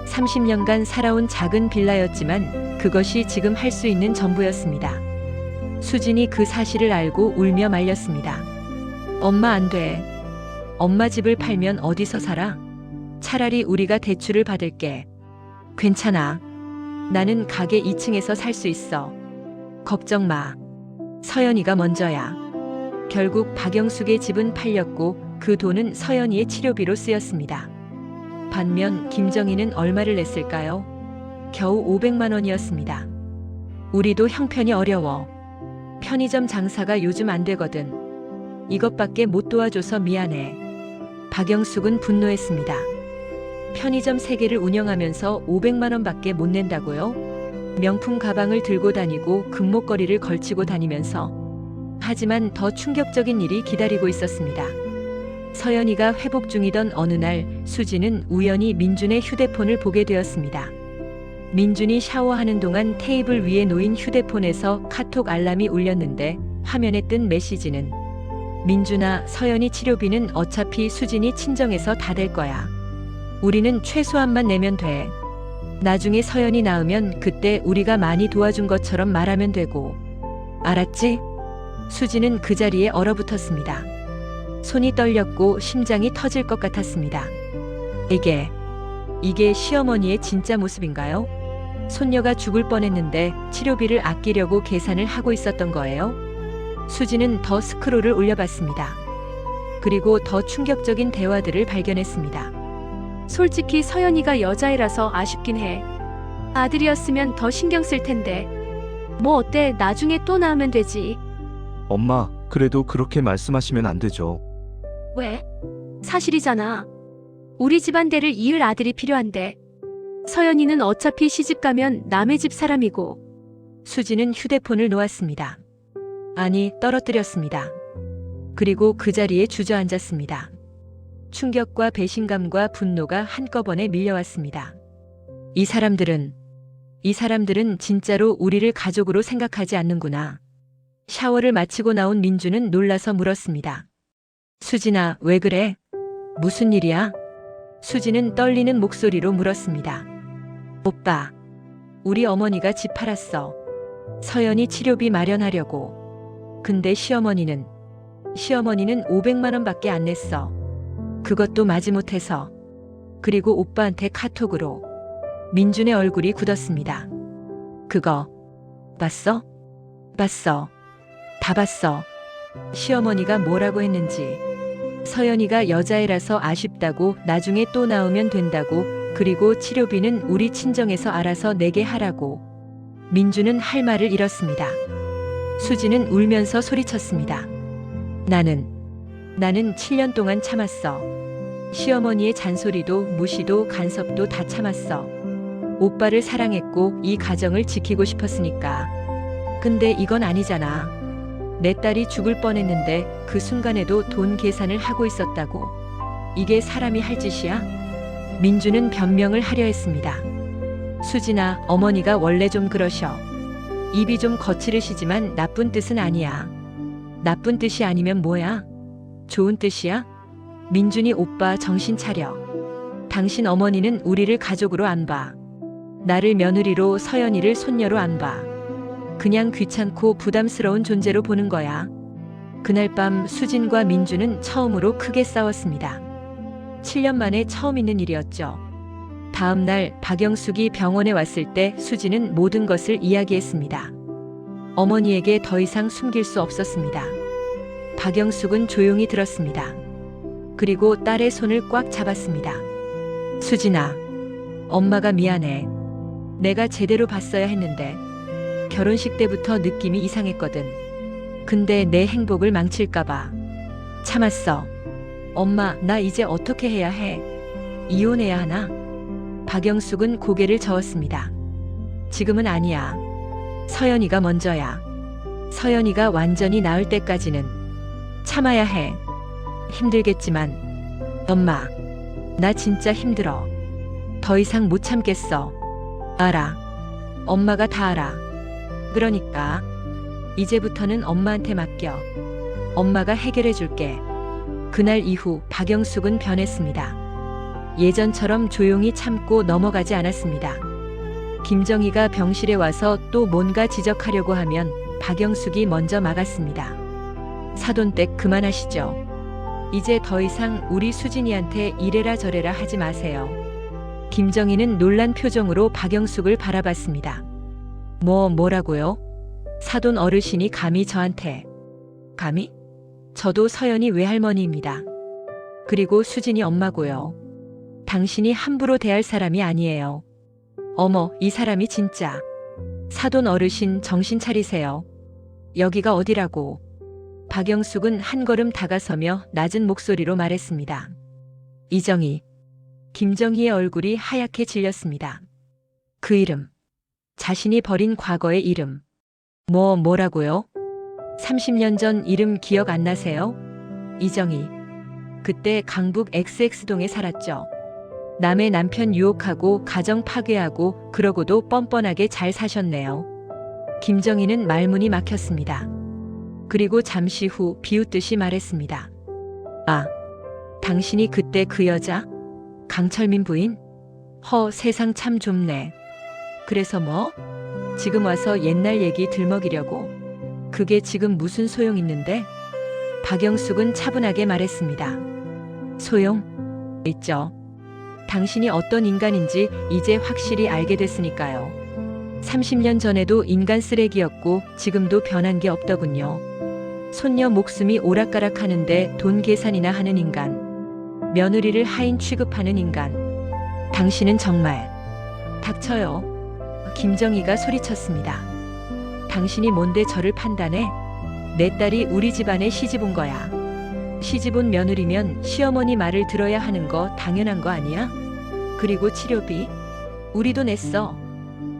Speaker 2: 30년간 살아온 작은 빌라였지만 그것이 지금 할 수 있는 전부였습니다. 수진이 그 사실을 알고 울며 말렸습니다. 엄마, 안 돼. 엄마 집을 팔면 어디서 살아? 차라리 우리가 대출을 받을게. 괜찮아. 나는 가게 2층에서 살 수 있어. 걱정 마. 서연이가 먼저야. 결국 박영숙의 집은 팔렸고 그 돈은 서연이의 치료비로 쓰였습니다. 반면 김정희는 얼마를 냈을까요? 겨우 500만 원이었습니다. 우리도 형편이 어려워. 편의점 장사가 요즘 안 되거든. 이것밖에 못 도와줘서 미안해. 박영숙은 분노했습니다. 편의점 3개를 운영하면서 500만 원밖에 못 낸다고요? 명품 가방을 들고 다니고 금목걸이를 걸치고 다니면서. 하지만 더 충격적인 일이 기다리고 있었습니다. 서연이가 회복 중이던 어느 날 수지는 우연히 민준의 휴대폰을 보게 되었습니다. 민준이 샤워하는 동안 테이블 위에 놓인 휴대폰에서 카톡 알람이 울렸는데 화면에 뜬 메시지는 민준아, 서연이 치료비는 어차피 수진이 친정에서 다 될 거야. 우리는 최소한만 내면 돼. 나중에 서연이 나으면 그때 우리가 많이 도와준 것처럼 말하면 되고. 알았지? 수지는 그 자리에 얼어붙었습니다. 손이 떨렸고 심장이 터질 것 같았습니다. 이게 시어머니의 진짜 모습인가요? 손녀가 죽을 뻔했는데 치료비를 아끼려고 계산을 하고 있었던 거예요? 수지는 더 스크롤을 올려봤습니다. 그리고 더 충격적인 대화들을 발견했습니다.
Speaker 3: 솔직히 서연이가 여자애라서 아쉽긴 해. 아들이었으면 더 신경 쓸 텐데. 뭐 어때, 나중에 또 낳으면 되지.
Speaker 4: 엄마, 그래도 그렇게 말씀하시면 안 되죠.
Speaker 3: 왜? 사실이잖아. 우리 집안대를 이을 아들이 필요한데. 서연이는 어차피 시집가면 남의 집 사람이고.
Speaker 2: 수지는 휴대폰을 놓았습니다. 아니, 떨어뜨렸습니다. 그리고 그 자리에 주저앉았습니다. 충격과 배신감과 분노가 한꺼번에 밀려왔습니다. 이 사람들은 이 사람들은 진짜로 우리를 가족으로 생각하지 않는구나. 샤워를 마치고 나온 민주는 놀라서 물었습니다. 수진아, 왜 그래? 무슨 일이야? 수진은 떨리는 목소리로 물었습니다. 오빠, 우리 어머니가 집 팔았어. 서연이 치료비 마련하려고. 근데 시어머니는 500만 원밖에 안 냈어. 그것도 마지못해서. 그리고 오빠한테 카톡으로. 민준의 얼굴이 굳었습니다. 그거 봤어? 봤어. 다 봤어. 시어머니가 뭐라고 했는지. 서연이가 여자애라서 아쉽다고 나중에 또 나오면 된다고, 그리고 치료비는 우리 친정에서 알아서 내게 하라고. 민주는 할 말을 잃었습니다. 수지는 울면서 소리쳤습니다. 나는 7년 동안 참았어. 시어머니의 잔소리도 무시도 간섭도 다 참았어. 오빠를 사랑했고 이 가정을 지키고 싶었으니까. 근데 이건 아니잖아. 내 딸이 죽을 뻔했는데 그 순간에도 돈 계산을 하고 있었다고. 이게 사람이 할 짓이야? 민주는 변명을 하려 했습니다. 수진아, 어머니가 원래 좀 그러셔. 입이 좀 거칠으시지만 나쁜 뜻은 아니야. 나쁜 뜻이 아니면 뭐야? 좋은 뜻이야? 민준이 오빠 정신 차려. 당신 어머니는 우리를 가족으로 안 봐. 나를 며느리로, 서연이를 손녀로 안 봐. 그냥 귀찮고 부담스러운 존재로 보는 거야. 그날 밤 수진과 민주는 처음으로 크게 싸웠습니다. 7년 만에 처음 있는 일이었죠. 다음 날 박영숙이 병원에 왔을 때 수진은 모든 것을 이야기했습니다. 어머니에게 더 이상 숨길 수 없었습니다. 박영숙은 조용히 들었습니다. 그리고 딸의 손을 꽉 잡았습니다. 수진아, 엄마가 미안해. 내가 제대로 봤어야 했는데. 결혼식 때부터 느낌이 이상했거든. 근데 내 행복을 망칠까봐 참았어. 엄마, 나 이제 어떻게 해야 해? 이혼해야 하나? 박영숙은 고개를 저었습니다. 지금은 아니야. 서연이가 먼저야. 서연이가 완전히 나을 때까지는 참아야 해. 힘들겠지만. 엄마, 나 진짜 힘들어. 더 이상 못 참겠어. 알아. 엄마가 다 알아. 그러니까 이제부터는 엄마한테 맡겨. 엄마가 해결해 줄게. 그날 이후 박영숙은 변했습니다. 예전처럼 조용히 참고 넘어가지 않았습니다. 김정희가 병실에 와서 또 뭔가 지적하려고 하면 박영숙이 먼저 막았습니다. 사돈댁 그만하시죠. 이제 더 이상 우리 수진이한테 이래라 저래라 하지 마세요. 김정희는 놀란 표정으로 박영숙을 바라봤습니다. 뭐라고요? 사돈 어르신이 감히 저한테. 감히? 저도 서연이 외할머니입니다. 그리고 수진이 엄마고요. 당신이 함부로 대할 사람이 아니에요. 어머, 이 사람이 진짜. 사돈 어르신 정신 차리세요. 여기가 어디라고. 박영숙은 한 걸음 다가서며 낮은 목소리로 말했습니다. 이정희. 김정희의 얼굴이 하얗게 질렸습니다. 그 이름. 자신이 버린 과거의 이름. 뭐라고요? 30년 전 이름 기억 안 나세요? 이정희. 그때 강북 XX동에 살았죠. 남의 남편 유혹하고 가정 파괴하고 그러고도 뻔뻔하게 잘 사셨네요. 김정희는 말문이 막혔습니다. 그리고 잠시 후 비웃듯이 말했습니다. 아, 당신이 그때 그 여자? 강철민 부인? 세상 참 좁네. 그래서 뭐? 지금 와서 옛날 얘기 들먹이려고? 그게 지금 무슨 소용 있는데? 박영숙은 차분하게 말했습니다. 소용? 있죠. 당신이 어떤 인간인지 이제 확실히 알게 됐으니까요. 30년 전에도 인간 쓰레기였고 지금도 변한 게 없더군요. 손녀 목숨이 오락가락 하는데 돈 계산이나 하는 인간. 며느리를 하인 취급하는 인간. 당신은 정말. 닥쳐요. 김정희가 소리쳤습니다. 당신이 뭔데 저를 판단해? 내 딸이 우리 집안에 시집 온 거야. 시집 온 며느리면 시어머니 말을 들어야 하는 거 당연한 거 아니야? 그리고 치료비? 우리도 냈어.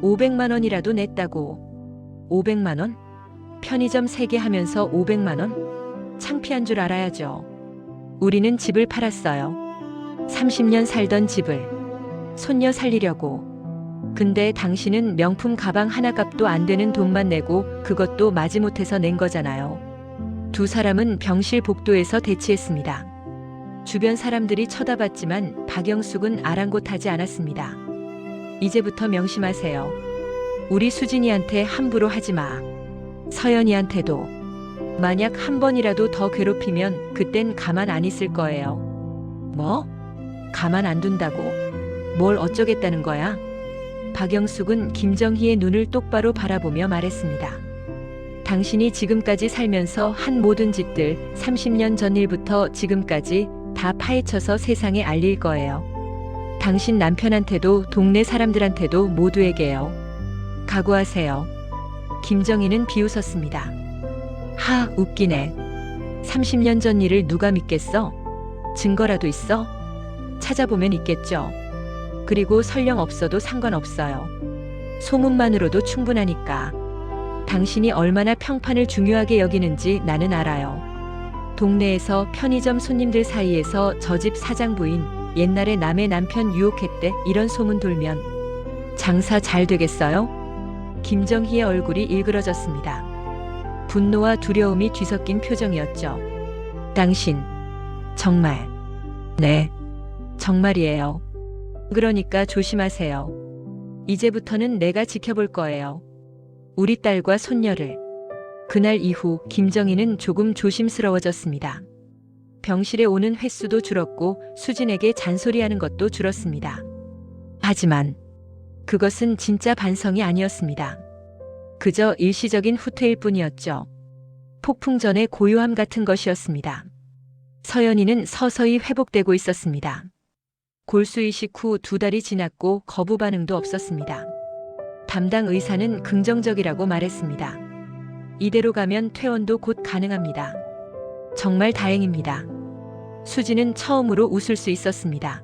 Speaker 2: 500만 원이라도 냈다고. 500만 원? 편의점 3개 하면서 500만 원? 창피한 줄 알아야죠. 우리는 집을 팔았어요. 30년 살던 집을. 손녀 살리려고. 근데 당신은 명품 가방 하나 값도 안 되는 돈만 내고 그것도 마지못해서 낸 거잖아요. 두 사람은 병실 복도에서 대치했습니다. 주변 사람들이 쳐다봤지만 박영숙은 아랑곳하지 않았습니다. 이제부터 명심하세요. 우리 수진이한테 함부로 하지 마. 서연이한테도. 만약 한 번이라도 더 괴롭히면 그땐 가만 안 있을 거예요. 뭐? 가만 안 둔다고? 뭘 어쩌겠다는 거야? 박영숙은 김정희의 눈을 똑바로 바라보며 말했습니다. 당신이 지금까지 살면서 한 모든 짓들 30년 전 일부터 지금까지 다 파헤쳐서 세상에 알릴 거예요. 당신 남편한테도 동네 사람들한테도 모두에게요. 각오하세요. 김정희는 비웃었습니다. 하, 웃기네. 30년 전 일을 누가 믿겠어? 증거라도 있어? 찾아보면 있겠죠. 그리고 설령 없어도 상관없어요. 소문만으로도 충분하니까. 당신이 얼마나 평판을 중요하게 여기는지 나는 알아요. 동네에서 편의점 손님들 사이에서 저 집 사장 부인 옛날에 남의 남편 유혹했대 이런 소문 돌면 장사 잘 되겠어요? 김정희의 얼굴이 일그러졌습니다. 분노와 두려움이 뒤섞인 표정이었죠. 당신 정말 네 정말이에요. 그러니까 조심하세요. 이제부터는 내가 지켜볼 거예요. 우리 딸과 손녀를. 그날 이후 김정희는 조금 조심스러워졌습니다. 병실에 오는 횟수도 줄었고 수진에게 잔소리하는 것도 줄었습니다. 하지만 그것은 진짜 반성이 아니었습니다. 그저 일시적인 후퇴일 뿐이었죠. 폭풍 전의 고요함 같은 것이었습니다. 서연이는 서서히 회복되고 있었습니다. 골수 이식 후 2달이 지났고 거부 반응도 없었습니다. 담당 의사는 긍정적이라고 말했습니다. 이대로 가면 퇴원도 곧 가능합니다. 정말 다행입니다. 수지는 처음으로 웃을 수 있었습니다.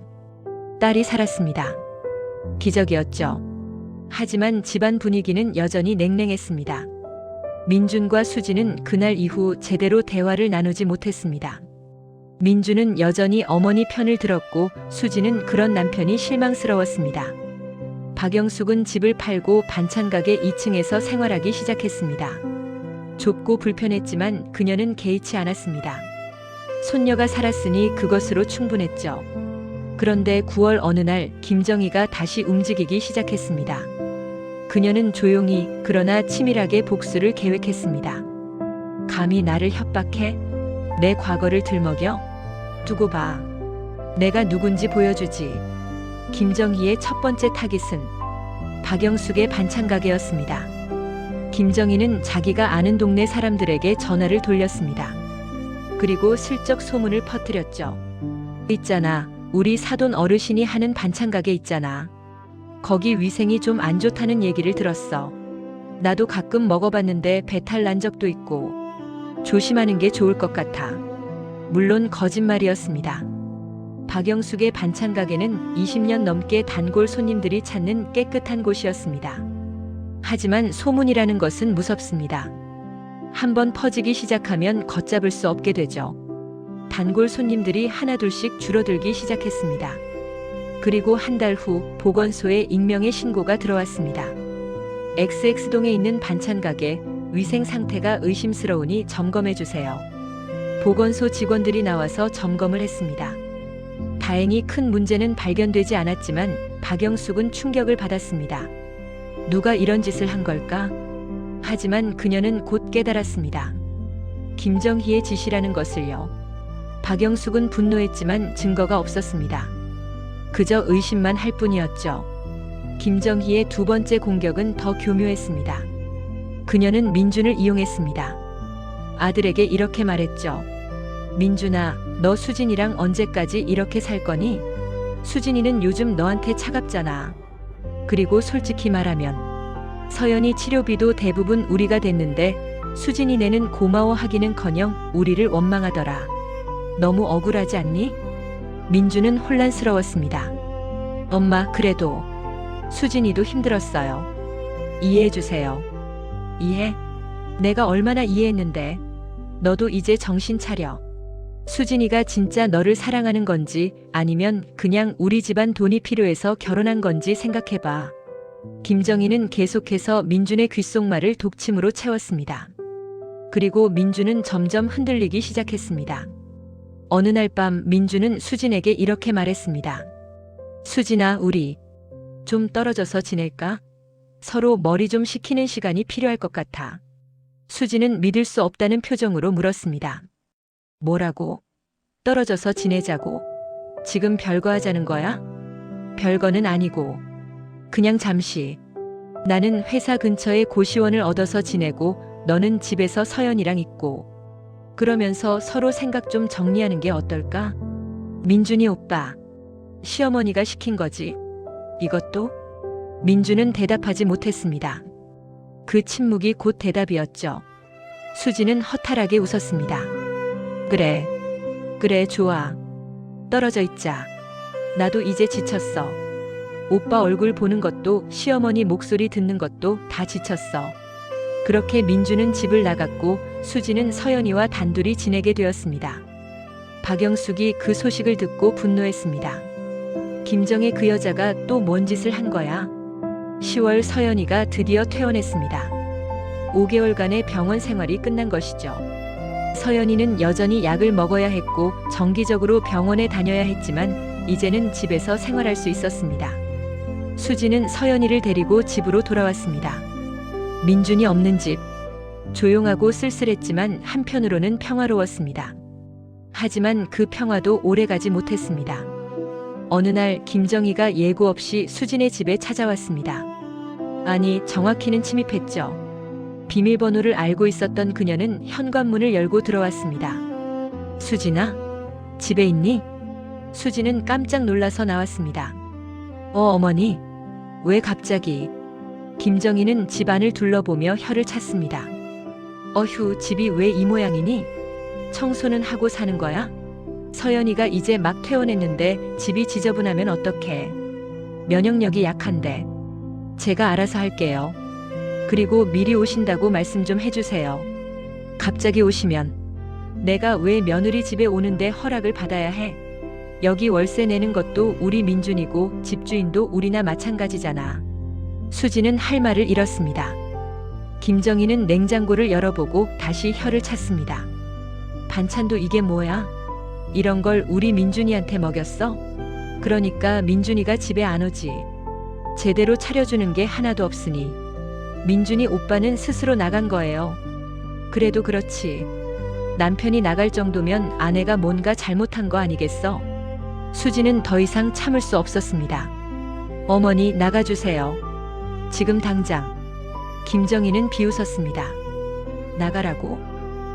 Speaker 2: 딸이 살았습니다. 기적이었죠. 하지만 집안 분위기는 여전히 냉랭했습니다. 민준과 수지는 그날 이후 제대로 대화를 나누지 못했습니다. 민준은 여전히 어머니 편을 들었고 수지는 그런 남편이 실망스러웠습니다. 박영숙은 집을 팔고 반찬가게 2층에서 생활하기 시작했습니다. 좁고 불편했지만 그녀는 개의치 않았습니다. 손녀가 살았으니 그것으로 충분했죠. 그런데 9월 어느 날 김정희가 다시 움직이기 시작했습니다. 그녀는 조용히 그러나 치밀하게 복수를 계획했습니다. 감히 나를 협박해? 내 과거를 들먹여? 두고 봐. 내가 누군지 보여주지. 김정희의 첫 번째 타깃은 박영숙의 반찬가게였습니다. 김정희는 자기가 아는 동네 사람들에게 전화를 돌렸습니다. 그리고 슬쩍 소문을 퍼뜨렸죠. 있잖아. 우리 사돈 어르신이 하는 반찬가게 있잖아. 거기 위생이 좀 안 좋다는 얘기를 들었어. 나도 가끔 먹어봤는데 배탈 난 적도 있고. 조심하는 게 좋을 것 같아. 물론 거짓말이었습니다. 박영숙의 반찬가게는 20년 넘게 단골 손님들이 찾는 깨끗한 곳이었습니다. 하지만 소문이라는 것은 무섭습니다. 한번 퍼지기 시작하면 걷잡을 수 없게 되죠. 단골 손님들이 하나둘씩 줄어들기 시작했습니다. 그리고 한 달 후 보건소에 익명의 신고가 들어왔습니다. XX동에 있는 반찬가게 위생 상태가 의심스러우니 점검해 주세요. 보건소 직원들이 나와서 점검을 했습니다. 다행히 큰 문제는 발견되지 않았지만 박영숙은 충격을 받았습니다. 누가 이런 짓을 한 걸까? 하지만 그녀는 곧 깨달았습니다. 김정희의 짓이라는 것을요. 박영숙은 분노했지만 증거가 없었습니다. 그저 의심만 할 뿐이었죠. 김정희의 두 번째 공격은 더 교묘했습니다. 그녀는 민준을 이용했습니다. 아들에게 이렇게 말했죠. 민준아, 너 수진이랑 언제까지 이렇게 살 거니? 수진이는 요즘 너한테 차갑잖아. 그리고 솔직히 말하면 서연이 치료비도 대부분 우리가 댔는데 수진이네는 고마워하기는커녕 우리를 원망하더라. 너무 억울하지 않니? 민준은 혼란스러웠습니다. 엄마, 그래도 수진이도 힘들었어요. 이해해주세요. 이해? 내가 얼마나 이해했는데. 너도 이제 정신 차려. 수진이가 진짜 너를 사랑하는 건지 아니면 그냥 우리 집안 돈이 필요해서 결혼한 건지 생각해봐. 김정희는 계속해서 민준의 귓속말을 독침으로 채웠습니다. 그리고 민준은 점점 흔들리기 시작했습니다. 어느 날 밤 민준은 수진에게 이렇게 말했습니다. 수진아, 우리 좀 떨어져서 지낼까? 서로 머리 좀 식히는 시간이 필요할 것 같아. 수진은 믿을 수 없다는 표정으로 물었습니다. 뭐라고? 떨어져서 지내자고? 지금 별거 하자는 거야? 별거는 아니고 그냥 잠시. 나는 회사 근처에 고시원을 얻어서 지내고 너는 집에서 서연이랑 있고 그러면서 서로 생각 좀 정리하는 게 어떨까? 민준이 오빠, 시어머니가 시킨 거지. 이것도? 민준은 대답하지 못했습니다. 그 침묵이 곧 대답이었죠. 수지는 허탈하게 웃었습니다. 그래, 그래, 좋아. 떨어져 있자. 나도 이제 지쳤어. 오빠 얼굴 보는 것도 시어머니 목소리 듣는 것도 다 지쳤어. 그렇게 민준은 집을 나갔고 수지는 서연이와 단둘이 지내게 되었습니다. 박영숙이 그 소식을 듣고 분노했습니다. 김정혜 그 여자가 또 뭔 짓을 한 거야? 10월 서연이가 드디어 퇴원했습니다. 5개월간의 병원 생활이 끝난 것이죠. 서연이는 여전히 약을 먹어야 했고 정기적으로 병원에 다녀야 했지만 이제는 집에서 생활할 수 있었습니다. 수지는 서연이를 데리고 집으로 돌아왔습니다. 민준이 없는 집. 조용하고 쓸쓸했지만 한편으로는 평화로웠습니다. 하지만 그 평화도 오래가지 못했습니다. 어느 날 김정희가 예고 없이 수진의 집에 찾아왔습니다. 아니, 정확히는 침입했죠. 비밀번호를 알고 있었던 그녀는 현관문을 열고 들어왔습니다. 수진아, 집에 있니? 수진은 깜짝 놀라서 나왔습니다. 어머니, 왜 갑자기? 김정희는 집안을 둘러보며 혀를 찼습니다. 어휴, 집이 왜 이 모양이니? 청소는 하고 사는 거야? 서연이가 이제 막 퇴원했는데 집이 지저분하면 어떡해. 면역력이 약한데. 제가 알아서 할게요. 그리고 미리 오신다고 말씀 좀 해주세요. 갑자기 오시면 내가 왜 며느리 집에 오는데 허락을 받아야 해? 여기 월세 내는 것도 우리 민준이고 집주인도 우리나 마찬가지잖아. 수지는 할 말을 잃었습니다. 김정희는 냉장고를 열어보고 다시 혀를 찼습니다. 반찬도 이게 뭐야? 이런 걸 우리 민준이한테 먹였어? 그러니까 민준이가 집에 안 오지. 제대로 차려주는 게 하나도 없으니. 민준이 오빠는 스스로 나간 거예요. 그래도 그렇지. 남편이 나갈 정도면 아내가 뭔가 잘못한 거 아니겠어? 수지는 더 이상 참을 수 없었습니다. 어머니, 나가주세요. 지금 당장. 김정희는 비웃었습니다. 나가라고?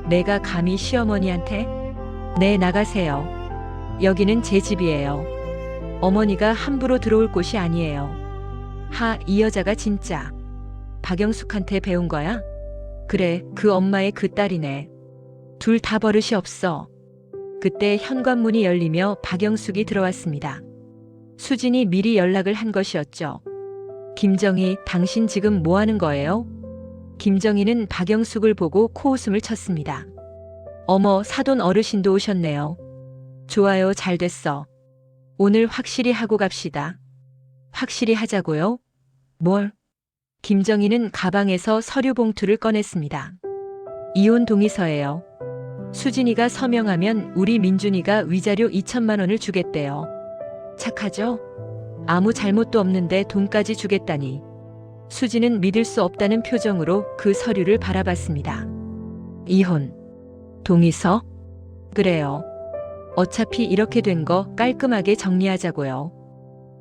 Speaker 2: 내가 감히 시어머니한테? 네, 나가세요. 여기는 제 집이에요. 어머니가 함부로 들어올 곳이 아니에요. 하, 이 여자가 진짜 박영숙한테 배운 거야? 그래, 그 엄마의 그 딸이네. 둘 다 버릇이 없어. 그때 현관문이 열리며 박영숙이 들어왔습니다. 수진이 미리 연락을 한 것이었죠. 김정희, 당신 지금 뭐 하는 거예요? 김정희는 박영숙을 보고 코웃음을 쳤습니다. 어머, 사돈 어르신도 오셨네요. 좋아요, 잘 됐어. 오늘 확실히 하고 갑시다. 확실히 하자고요? 뭘? 김정희는 가방에서 서류 봉투를 꺼냈습니다. 이혼 동의서예요. 수진이가 서명하면 우리 민준이가 위자료 2천만 원을 주겠대요. 착하죠? 아무 잘못도 없는데 돈까지 주겠다니. 수지는 믿을 수 없다는 표정으로 그 서류를 바라봤습니다. 이혼 동의서? 그래요. 어차피 이렇게 된 거 깔끔하게 정리하자고요.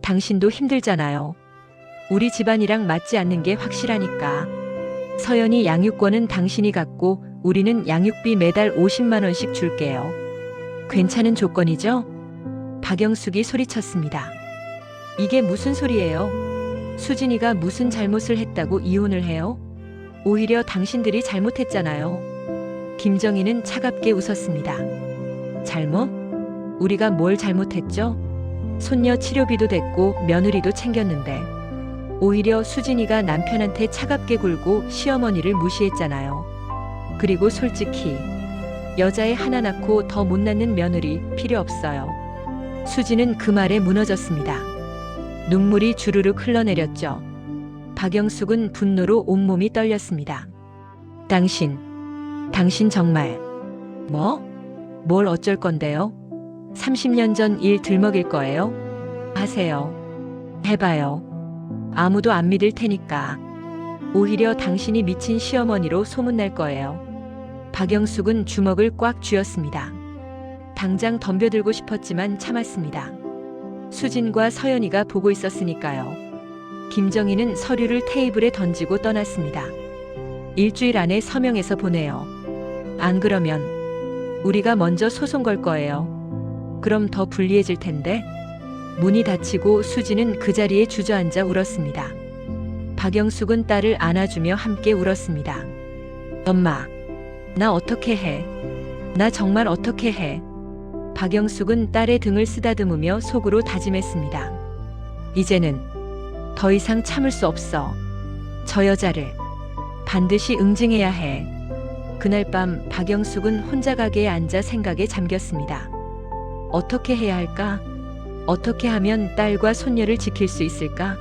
Speaker 2: 당신도 힘들잖아요. 우리 집안이랑 맞지 않는 게 확실하니까. 서연이 양육권은 당신이 갖고 우리는 양육비 매달 50만 원씩 줄게요. 괜찮은 조건이죠? 박영숙이 소리쳤습니다. 이게 무슨 소리예요? 수진이가 무슨 잘못을 했다고 이혼을 해요? 오히려 당신들이 잘못했잖아요. 김정희는 차갑게 웃었습니다. 잘못? 우리가 뭘 잘못했죠? 손녀 치료비도 됐고 며느리도 챙겼는데 오히려 수진이가 남편한테 차갑게 굴고 시어머니를 무시했잖아요. 그리고 솔직히 여자애 하나 낳고 더 못 낳는 며느리 필요 없어요. 수지는 그 말에 무너졌습니다. 눈물이 주르륵 흘러내렸죠. 박영숙은 분노로 온몸이 떨렸습니다. 당신 정말 뭐? 뭘 어쩔 건데요? 30년 전 일 들먹일 거예요? 하세요. 해봐요. 아무도 안 믿을 테니까. 오히려 당신이 미친 시어머니로 소문날 거예요. 박영숙은 주먹을 꽉 쥐었습니다. 당장 덤벼들고 싶었지만 참았습니다. 수진과 서연이가 보고 있었으니까요. 김정희는 서류를 테이블에 던지고 떠났습니다. 일주일 안에 서명해서 보내요. 안 그러면 우리가 먼저 소송 걸 거예요. 그럼 더 불리해질 텐데. 문이 닫히고 수진은 그 자리에 주저앉아 울었습니다. 박영숙은 딸을 안아주며 함께 울었습니다. 엄마, 나 어떻게 해? 나 정말 어떻게 해? 박영숙은 딸의 등을 쓰다듬으며 속으로 다짐했습니다. 이제는 더 이상 참을 수 없어. 저 여자를 반드시 응징해야 해. 그날 밤 박영숙은 혼자 가게에 앉아 생각에 잠겼습니다. 어떻게 해야 할까? 어떻게 하면 딸과 손녀를 지킬 수 있을까?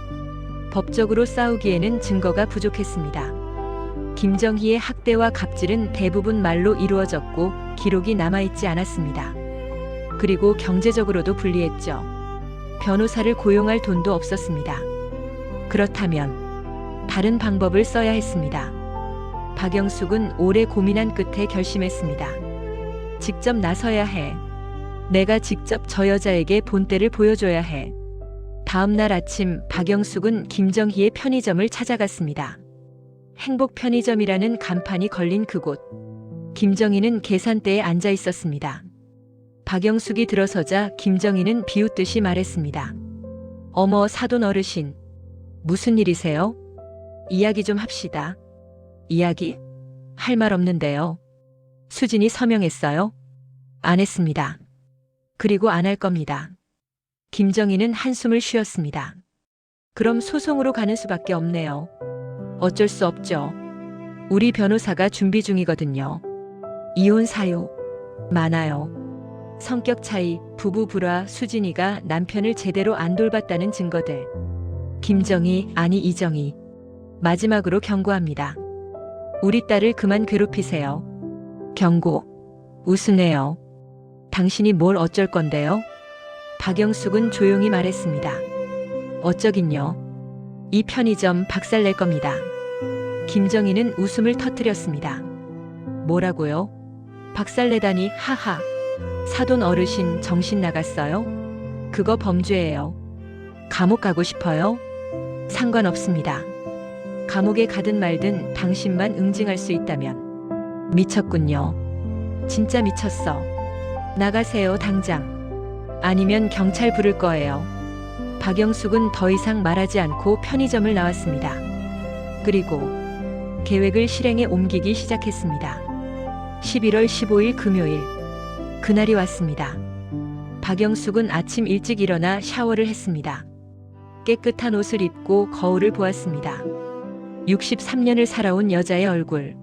Speaker 2: 법적으로 싸우기에는 증거가 부족했습니다. 김정희의 학대와 갑질은 대부분 말로 이루어졌고 기록이 남아있지 않았습니다. 그리고 경제적으로도 불리했죠. 변호사를 고용할 돈도 없었습니다. 그렇다면 다른 방법을 써야 했습니다. 박영숙은 오래 고민한 끝에 결심했습니다. 직접 나서야 해. 내가 직접 저 여자에게 본때를 보여줘야 해. 다음 날 아침 박영숙은 김정희의 편의점을 찾아갔습니다. 행복 편의점이라는 간판이 걸린 그곳. 김정희는 계산대에 앉아 있었습니다. 박영숙이 들어서자 김정희는 비웃듯이 말했습니다. 어머, 사돈 어르신. 무슨 일이세요? 이야기 좀 합시다. 이야기? 할 말 없는데요. 수진이 서명했어요? 안 했습니다. 그리고 안 할 겁니다. 김정희는 한숨을 쉬었습니다. 그럼 소송으로 가는 수밖에 없네요. 어쩔 수 없죠. 우리 변호사가 준비 중이거든요. 이혼 사유 많아요. 성격 차이, 부부 불화, 수진이가 남편을 제대로 안 돌봤다는 증거들. 김정희, 아니 이정희. 마지막으로 경고합니다. 우리 딸을 그만 괴롭히세요. 경고. 우스네요. 당신이 뭘 어쩔 건데요? 박영숙은 조용히 말했습니다. 어쩌긴요. 이 편의점 박살낼 겁니다. 김정희는 웃음을 터뜨렸습니다. 뭐라고요? 박살내다니, 하하. 사돈 어르신 정신 나갔어요? 그거 범죄예요. 감옥 가고 싶어요? 상관없습니다. 감옥에 가든 말든 당신만 응징할 수 있다면. 미쳤군요. 진짜 미쳤어. 나가세요, 당장. 아니면 경찰 부를 거예요. 박영숙은 더 이상 말하지 않고 편의점을 나왔습니다. 그리고 계획을 실행에 옮기기 시작했습니다. 11월 15일 금요일. 그날이 왔습니다. 박영숙은 아침 일찍 일어나 샤워를 했습니다. 깨끗한 옷을 입고 거울을 보았습니다. 63년을 살아온 여자의 얼굴.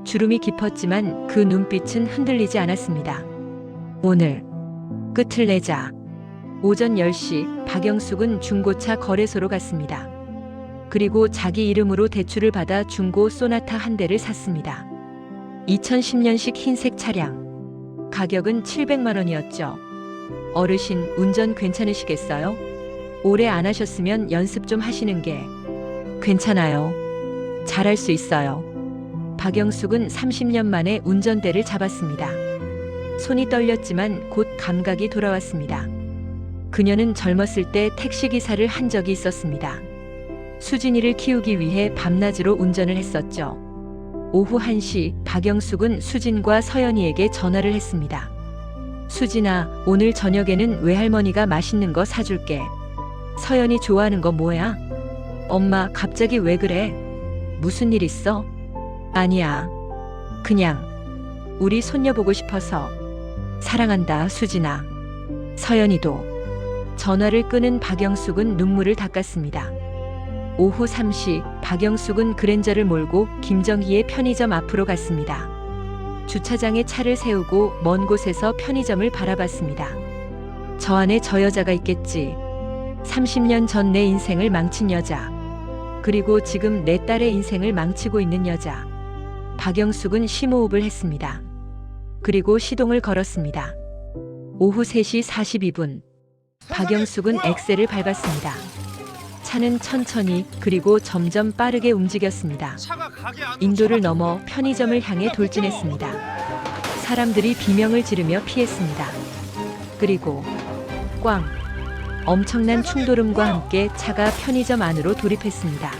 Speaker 2: 주름이 깊었지만 그 눈빛은 흔들리지 않았습니다. 오늘 끝을 내자. 오전 10시 박영숙은 중고차 거래소로 갔습니다. 그리고 자기 이름으로 대출을 받아 중고 소나타 한 대를 샀습니다. 2010년식 흰색 차량. 가격은 700만 원이었죠. 어르신, 운전 괜찮으시겠어요? 오래 안 하셨으면 연습 좀 하시는 게. 괜찮아요. 잘할 수 있어요. 박영숙은 30년 만에 운전대를 잡았습니다. 손이 떨렸지만 곧 감각이 돌아왔습니다. 그녀는 젊었을 때 택시기사를 한 적이 있었습니다. 수진이를 키우기 위해 밤낮으로 운전을 했었죠. 오후 1시 박영숙은 수진과 서연이에게 전화를 했습니다. 수진아, 오늘 저녁에는 외할머니가 맛있는 거 사줄게. 서연이 좋아하는 거 뭐야? 엄마, 갑자기 왜 그래? 무슨 일 있어? 아니야. 그냥 우리 손녀 보고 싶어서. 사랑한다, 수진아. 서연이도. 전화를 끊은 박영숙은 눈물을 닦았습니다. 오후 3시 박영숙은 그랜저를 몰고 김정희의 편의점 앞으로 갔습니다. 주차장에 차를 세우고 먼 곳에서 편의점을 바라봤습니다. 저 안에 저 여자가 있겠지. 30년 전 내 인생을 망친 여자. 그리고 지금 내 딸의 인생을 망치고 있는 여자. 박영숙은 심호흡을 했습니다. 그리고 시동을 걸었습니다. 오후 3시 42분. 박영숙은 엑셀을 밟았습니다. 차는 천천히 그리고 점점 빠르게 움직였습니다.
Speaker 1: 차가 가게 안으로
Speaker 2: 인도를
Speaker 1: 처박혔어.
Speaker 2: 넘어 편의점을 향해 돌진했습니다. 사람들이 비명을 지르며 피했습니다. 그리고 꽝! 엄청난 충돌음과 함께 차가 편의점 안으로 돌입했습니다.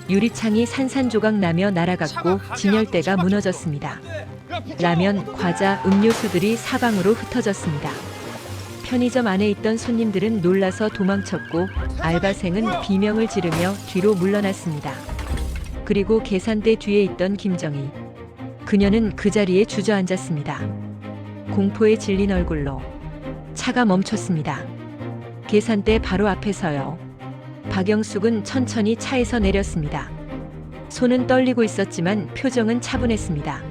Speaker 2: 유리창이 산산조각 나며 날아갔고 진열대가 무너졌습니다.
Speaker 1: 야, 비켜!
Speaker 2: 라면, 과자, 음료수들이 사방으로 흩어졌습니다. 편의점 안에 있던 손님들은 놀라서 도망쳤고 알바생은 비명을 지르며 뒤로 물러났습니다. 그리고 계산대 뒤에 있던 김정희. 그녀는 그 자리에 주저앉았습니다. 공포에 질린 얼굴로. 차가 멈췄습니다. 계산대 바로 앞에서요. 박영숙은 천천히 차에서 내렸습니다. 손은 떨리고 있었지만 표정은 차분했습니다.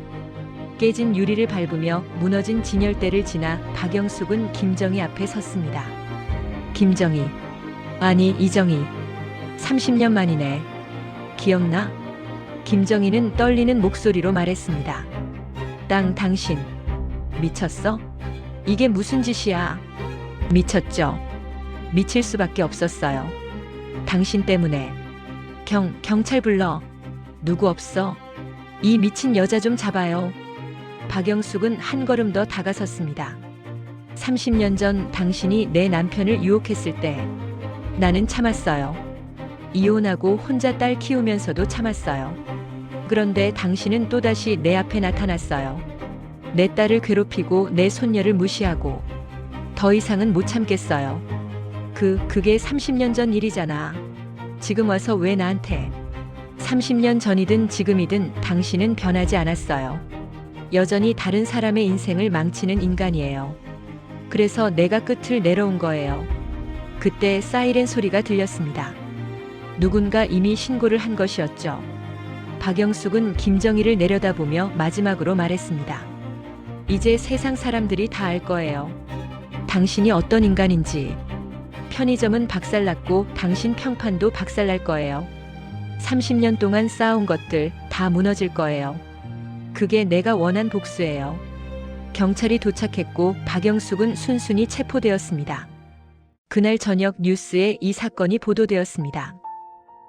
Speaker 2: 깨진 유리를 밟으며 무너진 진열대를 지나 박영숙은 김정희 앞에 섰습니다. 김정희. 아니, 이정희. 30년 만이네. 기억나? 김정희는 떨리는 목소리로 말했습니다. 당신. 미쳤어? 이게 무슨 짓이야? 미쳤죠. 미칠 수밖에 없었어요. 당신 때문에. 경찰 불러. 누구 없어? 이 미친 여자 좀 잡아요. 박영숙은 한 걸음 더 다가섰습니다. 30년 전 당신이 내 남편을 유혹했을 때 나는 참았어요. 이혼하고 혼자 딸 키우면서도 참았어요. 그런데 당신은 또다시 내 앞에 나타났어요. 내 딸을 괴롭히고 내 손녀를 무시하고 더 이상은 못 참겠어요. 그게 30년 전 일이잖아. 지금 와서 왜 나한테? 30년 전이든 지금이든 당신은 변하지 않았어요. 여전히 다른 사람의 인생을 망치는 인간이에요. 그래서 내가 끝을 내려온 거예요. 그때 사이렌 소리가 들렸습니다. 누군가 이미 신고를 한 것이었죠. 박영숙은 김정희를 내려다보며 마지막으로 말했습니다. 이제 세상 사람들이 다 알 거예요. 당신이 어떤 인간인지. 편의점은 박살났고 당신 평판도 박살날 거예요. 30년 동안 쌓아온 것들 다 무너질 거예요. 그게 내가 원한 복수예요. 경찰이 도착했고 박영숙은 순순히 체포되었습니다. 그날 저녁 뉴스에 이 사건이 보도되었습니다.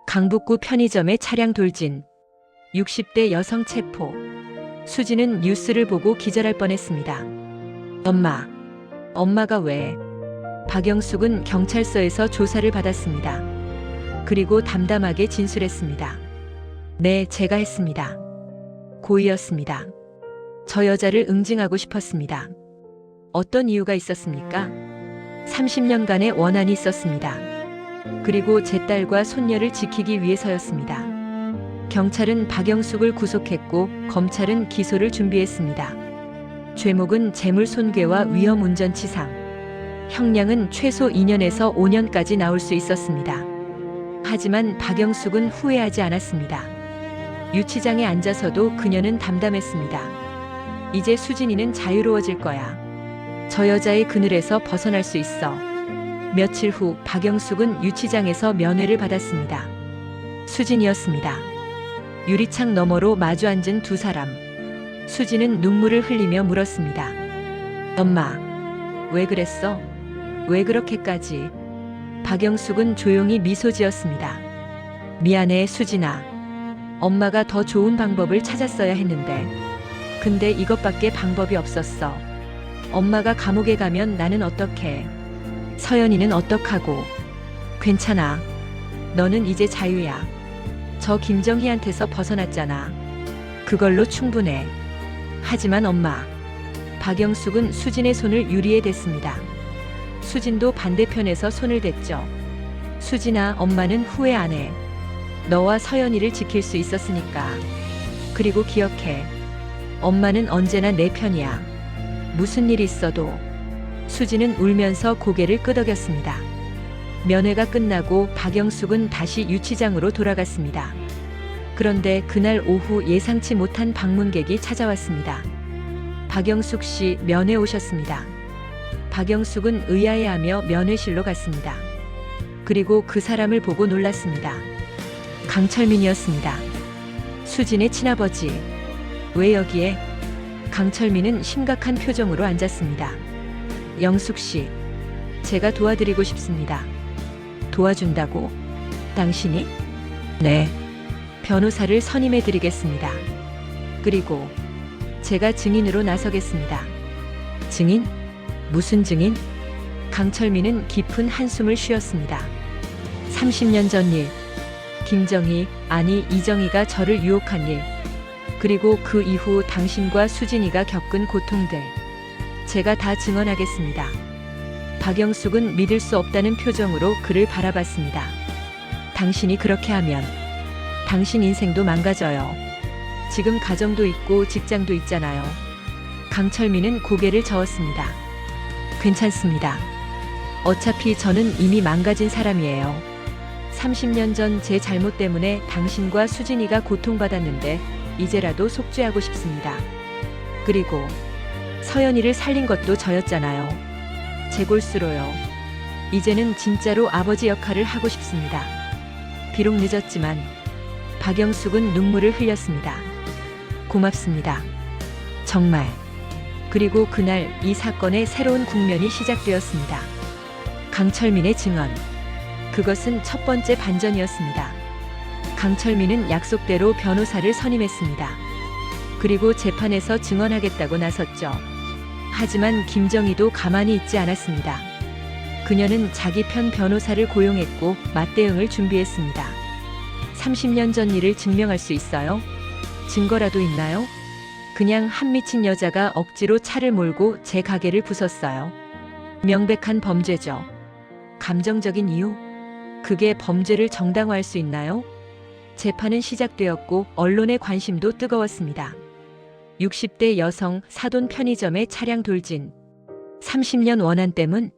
Speaker 2: 강북구 편의점의 차량 돌진. 60대 여성 체포. 수지는 뉴스를 보고 기절할 뻔했습니다. 엄마가 왜? 박영숙은 경찰서에서 조사를 받았습니다. 그리고 담담하게 진술했습니다. 네, 제가 했습니다. 고의였습니다. 저 여자를 응징하고 싶었습니다. 어떤 이유가 있었습니까? 30년간의 원한이 있었습니다. 그리고 제 딸과 손녀를 지키기 위해서였습니다. 경찰은 박영숙을 구속했고 검찰은 기소를 준비했습니다. 죄목은 재물손괴와 위험운전치상. 형량은 최소 2년에서 5년까지 나올 수 있었습니다. 하지만 박영숙은 후회하지 않았습니다. 유치장에 앉아서도 그녀는 담담했습니다. 이제 수진이는 자유로워질 거야. 저 여자의 그늘에서 벗어날 수 있어. 며칠 후 박영숙은 유치장에서 면회를 받았습니다. 수진이었습니다. 유리창 너머로 마주 앉은 두 사람. 수진은 눈물을 흘리며 물었습니다. 엄마, 왜 그랬어? 왜 그렇게까지? 박영숙은 조용히 미소 지었습니다. 미안해, 수진아. 엄마가 더 좋은 방법을 찾았어야 했는데. 근데 이것밖에 방법이 없었어. 엄마가 감옥에 가면 나는 어떡해? 서연이는 어떡하고? 괜찮아. 너는 이제 자유야. 저 김정희한테서 벗어났잖아. 그걸로 충분해. 하지만 엄마. 박영숙은 수진의 손을 유리에 댔습니다. 수진도 반대편에서 손을 댔죠. 수진아, 엄마는 후회 안 해. 너와 서연이를 지킬 수 있었으니까. 그리고 기억해. 엄마는 언제나 내 편이야. 무슨 일이 있어도. 수진은 울면서 고개를 끄덕였습니다. 면회가 끝나고 박영숙은 다시 유치장으로 돌아갔습니다. 그런데 그날 오후 예상치 못한 방문객이 찾아왔습니다. 박영숙 씨, 면회 오셨습니다. 박영숙은 의아해하며 면회실로 갔습니다. 그리고 그 사람을 보고 놀랐습니다. 강철민이었습니다. 수진의 친아버지. 왜 여기에? 강철민은 심각한 표정으로 앉았습니다. 영숙 씨, 제가 도와드리고 싶습니다. 도와준다고? 당신이? 네. 변호사를 선임해 드리겠습니다. 그리고 제가 증인으로 나서겠습니다. 증인? 무슨 증인? 강철민은 깊은 한숨을 쉬었습니다. 30년 전 일. 김정희, 아니 이정희가 저를 유혹한 일. 그리고 그 이후 당신과 수진이가 겪은 고통들. 제가 다 증언하겠습니다. 박영숙은 믿을 수 없다는 표정으로 그를 바라봤습니다. 당신이 그렇게 하면 당신 인생도 망가져요. 지금 가정도 있고 직장도 있잖아요. 강철민은 고개를 저었습니다. 괜찮습니다. 어차피 저는 이미 망가진 사람이에요. 30년 전 제 잘못 때문에 당신과 수진이가 고통받았는데 이제라도 속죄하고 싶습니다. 그리고 서연이를 살린 것도 저였잖아요. 제 골수로요. 이제는 진짜로 아버지 역할을 하고 싶습니다. 비록 늦었지만 박영숙은 눈물을 흘렸습니다. 고맙습니다. 정말. 그리고 그날 이 사건의 새로운 국면이 시작되었습니다. 강철민의 증언. 그것은 첫 번째 반전이었습니다. 강철민은 약속대로 변호사를 선임했습니다. 그리고 재판에서 증언하겠다고 나섰죠. 하지만 김정희도 가만히 있지 않았습니다. 그녀는 자기 편 변호사를 고용했고 맞대응을 준비했습니다. 30년 전 일을 증명할 수 있어요? 증거라도 있나요? 그냥 한 미친 여자가 억지로 차를 몰고 제 가게를 부쉈어요. 명백한 범죄죠. 감정적인 이유? 그게 범죄를 정당화할 수 있나요? 재판은 시작되었고 언론의 관심도 뜨거웠습니다. 60대 여성 사돈 편의점의 차량 돌진. 30년 원한 때문?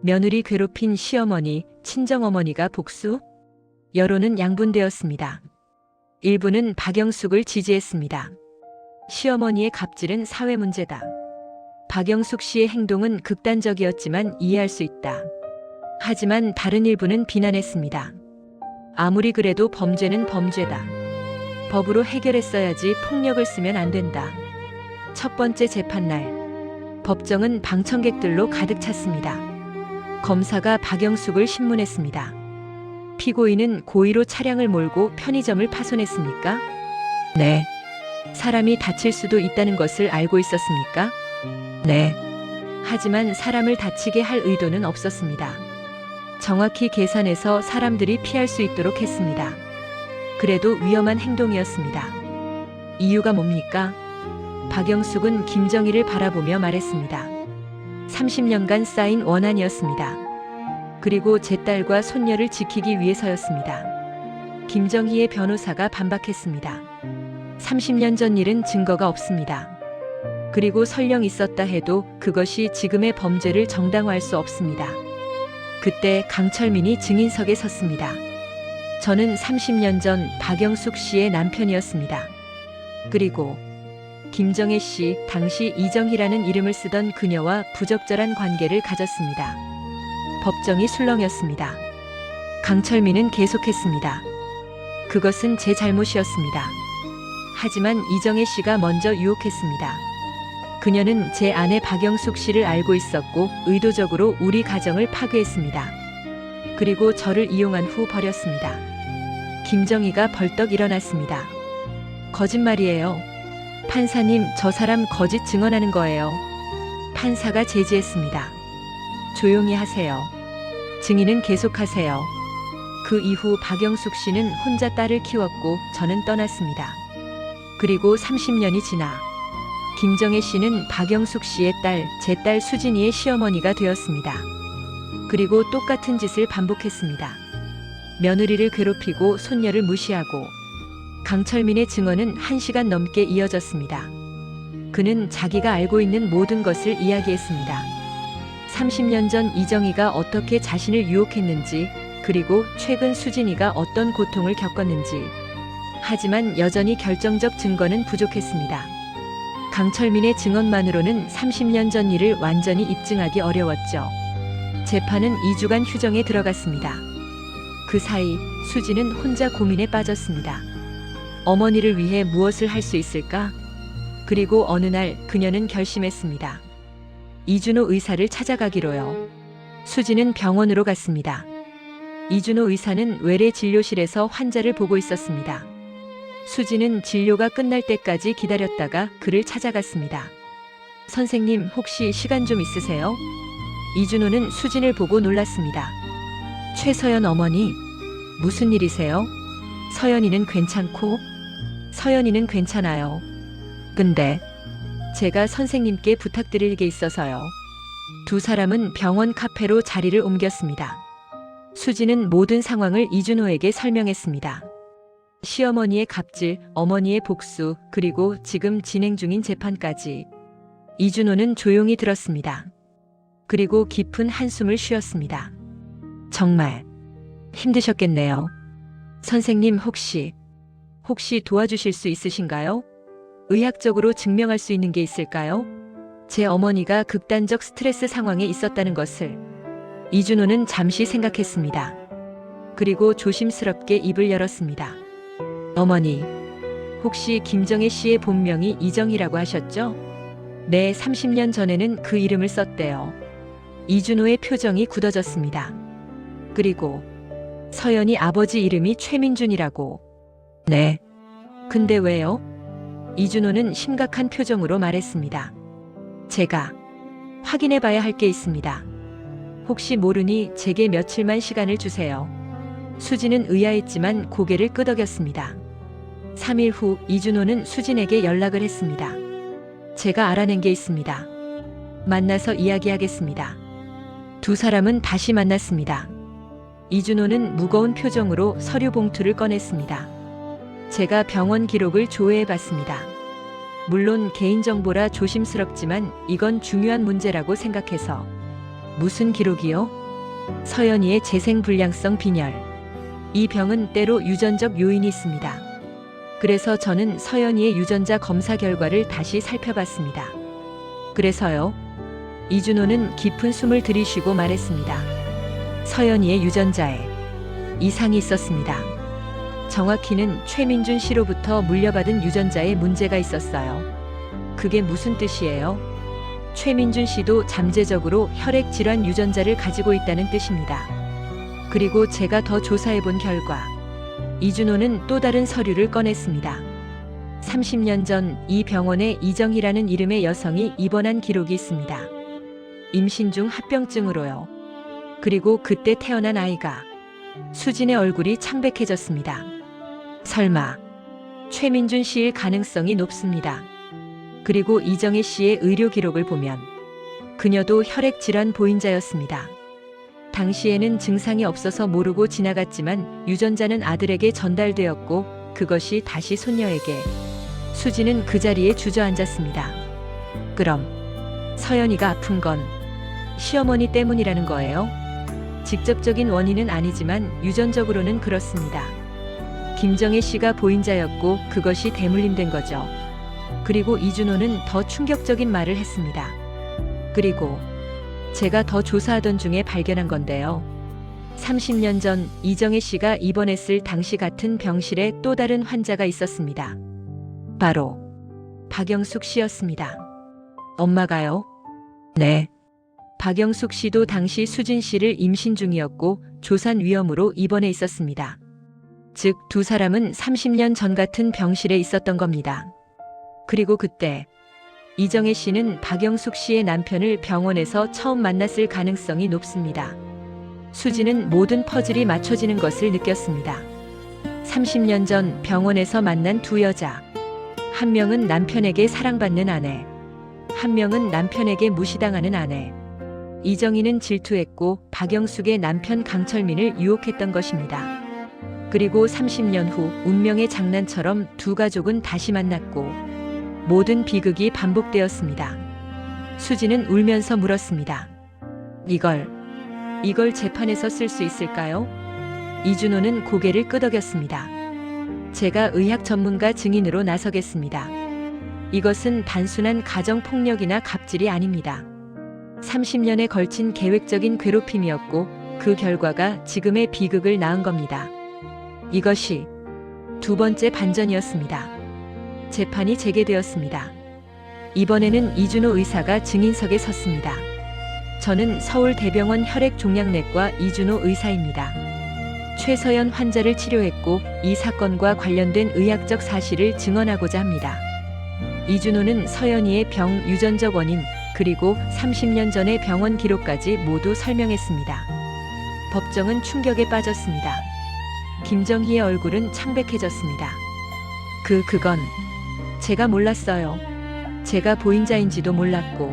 Speaker 2: 며느리 괴롭힌 시어머니, 친정어머니가 복수? 여론은 양분되었습니다. 일부는 박영숙을 지지했습니다. 시어머니의 갑질은 사회 문제다. 박영숙 씨의 행동은 극단적이었지만 이해할 수 있다. 하지만 다른 일부는 비난했습니다. 아무리 그래도 범죄는 범죄다. 법으로 해결했어야지 폭력을 쓰면 안 된다. 첫 번째 재판날. 법정은 방청객들로 가득 찼습니다. 검사가 박영숙을 신문했습니다. 피고인은 고의로 차량을 몰고 편의점을 파손했습니까? 네. 사람이 다칠 수도 있다는 것을 알고 있었습니까? 네. 하지만 사람을 다치게 할 의도는 없었습니다. 정확히 계산해서 사람들이 피할 수 있도록 했습니다. 그래도 위험한 행동이었습니다. 이유가 뭡니까? 박영숙은 김정희를 바라보며 말했습니다. 30년간 쌓인 원한이었습니다. 그리고 제 딸과 손녀를 지키기 위해서였습니다. 김정희의 변호사가 반박했습니다. 30년 전 일은 증거가 없습니다. 그리고 설령 있었다 해도 그것이 지금의 범죄를 정당화할 수 없습니다. 그때 강철민이 증인석에 섰습니다. 저는 30년 전 박영숙 씨의 남편이었습니다. 그리고 김정혜 씨, 당시 이정희라는 이름을 쓰던 그녀와 부적절한 관계를 가졌습니다. 법정이 술렁였습니다. 강철민은 계속했습니다. 그것은 제 잘못이었습니다. 하지만 이정혜 씨가 먼저 유혹했습니다. 그녀는 제 아내 박영숙 씨를 알고 있었고 의도적으로 우리 가정을 파괴했습니다. 그리고 저를 이용한 후 버렸습니다. 김정희가 벌떡 일어났습니다. 거짓말이에요. 판사님, 저 사람 거짓 증언하는 거예요. 판사가 제지했습니다. 조용히 하세요. 증인은 계속하세요. 그 이후 박영숙 씨는 혼자 딸을 키웠고 저는 떠났습니다. 그리고 30년이 지나 김정혜 씨는 박영숙 씨의 딸, 제 딸 수진이의 시어머니가 되었습니다. 그리고 똑같은 짓을 반복했습니다. 며느리를 괴롭히고 손녀를 무시하고. 강철민의 증언은 1시간 넘게 이어졌습니다. 그는 자기가 알고 있는 모든 것을 이야기했습니다. 30년 전 이정희가 어떻게 자신을 유혹했는지, 그리고 최근 수진이가 어떤 고통을 겪었는지. 하지만 여전히 결정적 증거는 부족했습니다. 강철민의 증언만으로는 30년 전 일을 완전히 입증하기 어려웠죠. 재판은 2주간 휴정에 들어갔습니다. 그 사이 수지는 혼자 고민에 빠졌습니다. 어머니를 위해 무엇을 할 수 있을까? 그리고 어느 날 그녀는 결심했습니다. 이준호 의사를 찾아가기로요. 수지는 병원으로 갔습니다. 이준호 의사는 외래 진료실에서 환자를 보고 있었습니다. 수지는 진료가 끝날 때까지 기다렸다가 그를 찾아갔습니다. 선생님, 혹시 시간 좀 있으세요? 이준호는 수진을 보고 놀랐습니다. 최서연 어머니, 무슨 일이세요? 서연이는 괜찮고? 서연이는 괜찮아요. 근데 제가 선생님께 부탁드릴 게 있어서요. 두 사람은 병원 카페로 자리를 옮겼습니다. 수지는 모든 상황을 이준호에게 설명했습니다. 시어머니의 갑질, 어머니의 복수, 그리고 지금 진행 중인 재판까지. 이준호는 조용히 들었습니다. 그리고 깊은 한숨을 쉬었습니다. 정말 힘드셨겠네요. 선생님, 혹시 도와주실 수 있으신가요? 의학적으로 증명할 수 있는 게 있을까요? 제 어머니가 극단적 스트레스 상황에 있었다는 것을. 이준호는 잠시 생각했습니다. 그리고 조심스럽게 입을 열었습니다. 어머니, 혹시 김정혜 씨의 본명이 이정희라고 하셨죠? 네, 30년 전에는 그 이름을 썼대요. 이준호의 표정이 굳어졌습니다. 그리고 서연이 아버지 이름이 최민준이라고. 네. 근데 왜요? 이준호는 심각한 표정으로 말했습니다. 제가 확인해 봐야 할 게 있습니다. 혹시 모르니 제게 며칠만 시간을 주세요. 수진은 의아했지만 고개를 끄덕였습니다. 3일 후 이준호는 수진에게 연락을 했습니다. 제가 알아낸 게 있습니다. 만나서 이야기하겠습니다. 두 사람은 다시 만났습니다. 이준호는 무거운 표정으로 서류 봉투를 꺼냈습니다. 제가 병원 기록을 조회해 봤습니다. 물론 개인정보라 조심스럽지만 이건 중요한 문제라고 생각해서. 무슨 기록이요? 서연이의 재생불량성 빈혈. 이 병은 때로 유전적 요인이 있습니다. 그래서 저는 서연이의 유전자 검사 결과를 다시 살펴봤습니다. 그래서요? 이준호는 깊은 숨을 들이쉬고 말했습니다. 서연이의 유전자에 이상이 있었습니다. 정확히는 최민준 씨로부터 물려받은 유전자에 문제가 있었어요. 그게 무슨 뜻이에요? 최민준 씨도 잠재적으로 혈액 질환 유전자를 가지고 있다는 뜻입니다. 그리고 제가 더 조사해 본 결과 이준호는 또 다른 서류를 꺼냈습니다. 30년 전 이 병원에 이정희라는 이름의 여성이 입원한 기록이 있습니다. 임신 중 합병증으로요. 그리고 그때 태어난 아이가. 수진의 얼굴이 창백해졌습니다. 설마 최민준 씨일 가능성이 높습니다. 그리고 이정희 씨의 의료 기록을 보면 그녀도 혈액 질환 보인자였습니다. 당시에는 증상이 없어서 모르고 지나갔지만 유전자는 아들에게 전달되었고 그것이 다시 손녀에게. 수지는 그 자리에 주저앉았습니다. 그럼 서연이가 아픈 건 시어머니 때문이라는 거예요? 직접적인 원인은 아니지만 유전적으로는 그렇습니다. 김정혜 씨가 보인자였고 그것이 대물림된 거죠. 그리고 이준호는 더 충격적인 말을 했습니다. 그리고 제가 더 조사하던 중에 발견한 건데요. 30년 전 이정혜 씨가 입원했을 당시 같은 병실에 또 다른 환자가 있었습니다. 바로 박영숙 씨였습니다. 엄마가요? 네. 박영숙 씨도 당시 수진 씨를 임신 중이었고 조산 위험으로 입원해 있었습니다. 즉, 두 사람은 30년 전 같은 병실에 있었던 겁니다. 그리고 그때 이정혜 씨는 박영숙 씨의 남편을 병원에서 처음 만났을 가능성이 높습니다. 수지는 모든 퍼즐이 맞춰지는 것을 느꼈습니다. 30년 전 병원에서 만난 두 여자. 한 명은 남편에게 사랑받는 아내, 한 명은 남편에게 무시당하는 아내. 이정희는 질투했고 박영숙의 남편 강철민을 유혹했던 것입니다. 그리고 30년 후 운명의 장난처럼 두 가족은 다시 만났고 모든 비극이 반복되었습니다. 수지는 울면서 물었습니다. 이걸 재판에서 쓸 수 있을까요? 이준호는 고개를 끄덕였습니다. 제가 의학 전문가 증인으로 나서겠습니다. 이것은 단순한 가정폭력이나 갑질이 아닙니다. 30년에 걸친 계획적인 괴롭힘이었고 그 결과가 지금의 비극을 낳은 겁니다. 이것이 두 번째 반전이었습니다. 재판이 재개되었습니다. 이번에는 이준호 의사가 증인석에 섰습니다. 저는 서울대병원 혈액종양내과 이준호 의사입니다. 최서연 환자를 치료했고 이 사건과 관련된 의학적 사실을 증언하고자 합니다. 이준호는 서연이의 병 유전적 원인 그리고 30년 전의 병원 기록까지 모두 설명했습니다. 법정은 충격에 빠졌습니다. 김정희의 얼굴은 창백해졌습니다. 그건 제가 몰랐어요. 제가 보인자인지도 몰랐고.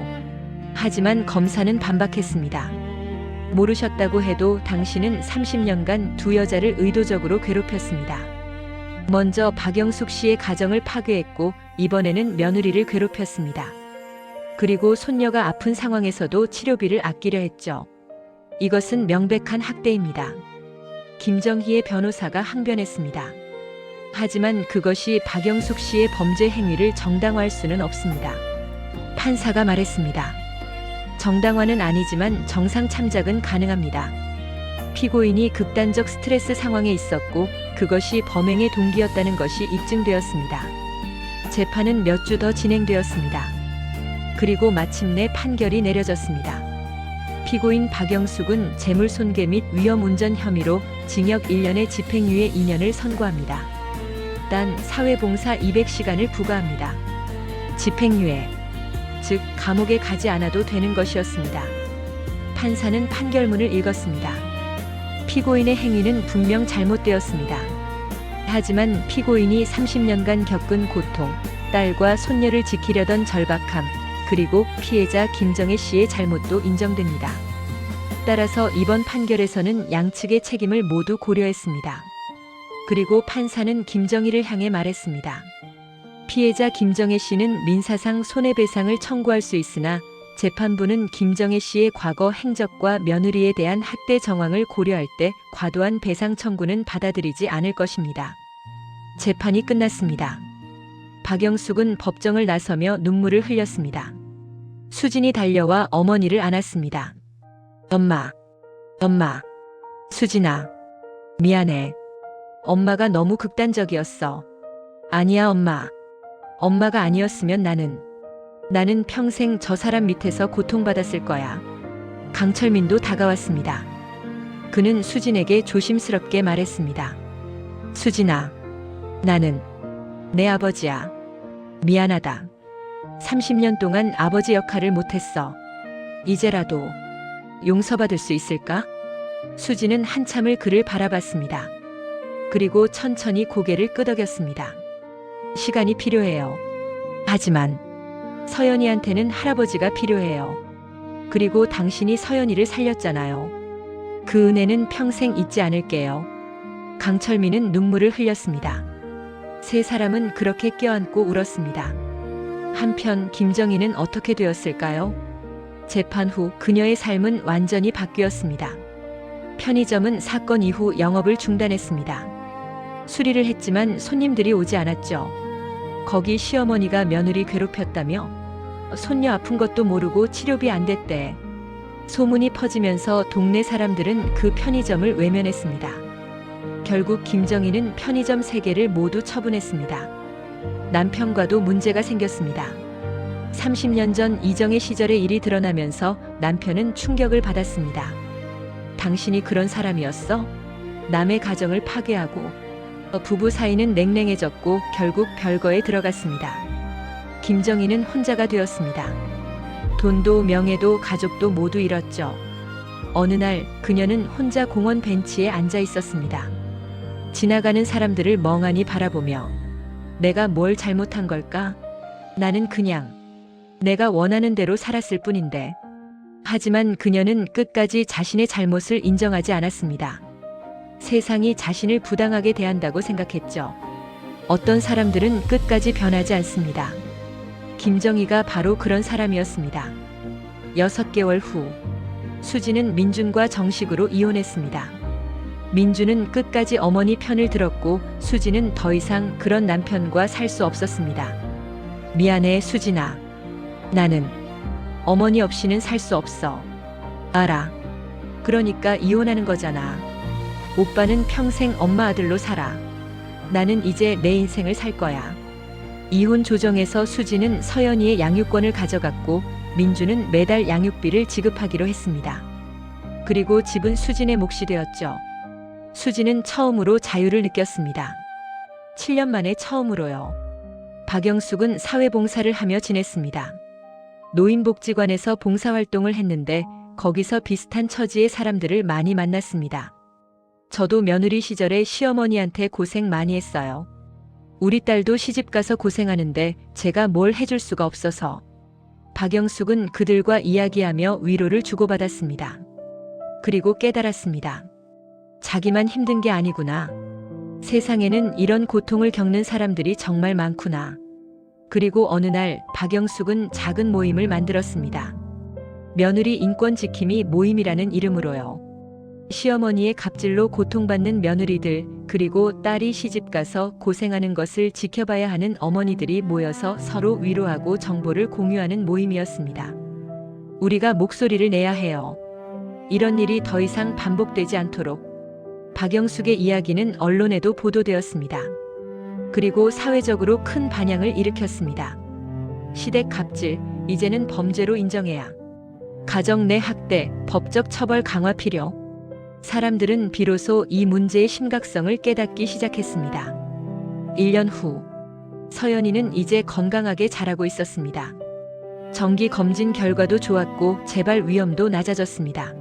Speaker 2: 하지만 검사는 반박했습니다. 모르셨다고 해도 당신은 30년간 두 여자를 의도적으로 괴롭혔습니다. 먼저 박영숙 씨의 가정을 파괴했고 이번에는 며느리를 괴롭혔습니다. 그리고 손녀가 아픈 상황에서도 치료비를 아끼려 했죠. 이것은 명백한 학대입니다. 김정희의 변호사가 항변했습니다. 하지만 그것이 박영숙 씨의 범죄 행위를 정당화할 수는 없습니다. 판사가 말했습니다. 정당화는 아니지만 정상 참작은 가능합니다. 피고인이 극단적 스트레스 상황에 있었고 그것이 범행의 동기였다는 것이 입증되었습니다. 재판은 몇 주 더 진행되었습니다. 그리고 마침내 판결이 내려졌습니다. 피고인 박영숙은 재물손괴 및 위험운전 혐의로 징역 1년에 집행유예 2년을 선고합니다. 단 사회봉사 200시간을 부과합니다. 집행유예, 즉 감옥에 가지 않아도 되는 것이었습니다. 판사는 판결문을 읽었습니다. 피고인의 행위는 분명 잘못되었습니다. 하지만 피고인이 30년간 겪은 고통, 딸과 손녀를 지키려던 절박함, 그리고 피해자 김정혜 씨의 잘못도 인정됩니다. 따라서 이번 판결에서는 양측의 책임을 모두 고려했습니다. 그리고 판사는 김정희를 향해 말했습니다. 피해자 김정혜 씨는 민사상 손해배상을 청구할 수 있으나 재판부는 김정혜 씨의 과거 행적과 며느리에 대한 학대 정황을 고려할 때 과도한 배상 청구는 받아들이지 않을 것입니다. 재판이 끝났습니다. 박영숙은 법정을 나서며 눈물을 흘렸습니다. 수진이 달려와 어머니를 안았습니다. 엄마, 수진아, 미안해. 엄마가 너무 극단적이었어. 아니야, 엄마가 아니었으면 나는 평생 저 사람 밑에서 고통받았을 거야. 강철민도 다가왔습니다. 그는 수진에게 조심스럽게 말했습니다. 수진아, 나는 내 아버지야. 미안하다. 30년 동안 아버지 역할을 못했어. 이제라도 용서받을 수 있을까? 수진은 한참을 그를 바라봤습니다. 그리고 천천히 고개를 끄덕였습니다. 시간이 필요해요. 하지만 서연이한테는 할아버지가 필요해요. 그리고 당신이 서연이를 살렸잖아요. 그 은혜는 평생 잊지 않을게요. 강철민은 눈물을 흘렸습니다. 세 사람은 그렇게 껴안고 울었습니다. 한편 김정희는 어떻게 되었을까요? 재판 후 그녀의 삶은 완전히 바뀌었습니다. 편의점은 사건 이후 영업을 중단했습니다. 수리를 했지만 손님들이 오지 않았죠. 거기 시어머니가 며느리 괴롭혔다며 손녀 아픈 것도 모르고 치료비 안 됐대. 소문이 퍼지면서 동네 사람들은 그 편의점을 외면했습니다. 결국 김정희는 편의점 3개를 모두 처분했습니다. 남편과도 문제가 생겼습니다. 30년 전 이정혜 시절의 일이 드러나면서 남편은 충격을 받았습니다. 당신이 그런 사람이었어? 남의 가정을 파괴하고. 부부 사이는 냉랭해졌고 결국 별거에 들어갔습니다. 김정희는 혼자가 되었습니다. 돈도 명예도 가족도 모두 잃었죠. 어느 날 그녀는 혼자 공원 벤치에 앉아 있었습니다. 지나가는 사람들을 멍하니 바라보며 내가 뭘 잘못한 걸까? 나는 그냥 내가 원하는 대로 살았을 뿐인데. 하지만 그녀는 끝까지 자신의 잘못을 인정하지 않았습니다. 세상이 자신을 부당하게 대한다고 생각했죠. 어떤 사람들은 끝까지 변하지 않습니다. 김정희가 바로 그런 사람이었습니다. 6개월 후 수지는 민준과 정식으로 이혼했습니다. 민준은 끝까지 어머니 편을 들었고 수지는 더 이상 그런 남편과 살 수 없었습니다. 미안해, 수진아. 나는 어머니 없이는 살 수 없어. 알아. 그러니까 이혼하는 거잖아. 오빠는 평생 엄마 아들로 살아. 나는 이제 내 인생을 살 거야. 이혼 조정에서 수지는 서연이의 양육권을 가져갔고 민주는 매달 양육비를 지급하기로 했습니다. 그리고 집은 수진의 몫이 되었죠. 수지는 처음으로 자유를 느꼈습니다. 7년 만에 처음으로요. 박영숙은 사회봉사를 하며 지냈습니다. 노인복지관에서 봉사활동을 했는데 거기서 비슷한 처지의 사람들을 많이 만났습니다. 저도 며느리 시절에 시어머니한테 고생 많이 했어요. 우리 딸도 시집가서 고생하는데 제가 뭘 해줄 수가 없어서. 박영숙은 그들과 이야기하며 위로를 주고받았습니다. 그리고 깨달았습니다. 자기만 힘든 게 아니구나. 세상에는 이런 고통을 겪는 사람들이 정말 많구나. 그리고 어느 날 박영숙은 작은 모임을 만들었습니다. 며느리 인권 지킴이 모임이라는 이름으로요. 시어머니의 갑질로 고통받는 며느리들, 그리고 딸이 시집가서 고생하는 것을 지켜봐야 하는 어머니들이 모여서 서로 위로하고 정보를 공유하는 모임이었습니다. 우리가 목소리를 내야 해요. 이런 일이 더 이상 반복되지 않도록. 박영숙의 이야기는 언론에도 보도되었습니다. 그리고 사회적으로 큰 반향을 일으켰습니다. 시댁 갑질, 이제는 범죄로 인정해야. 가정 내 학대, 법적 처벌 강화 필요. 사람들은 비로소 이 문제의 심각성을 깨닫기 시작했습니다. 1년 후, 서연이는 이제 건강하게 자라고 있었습니다. 정기 검진 결과도 좋았고 재발 위험도 낮아졌습니다.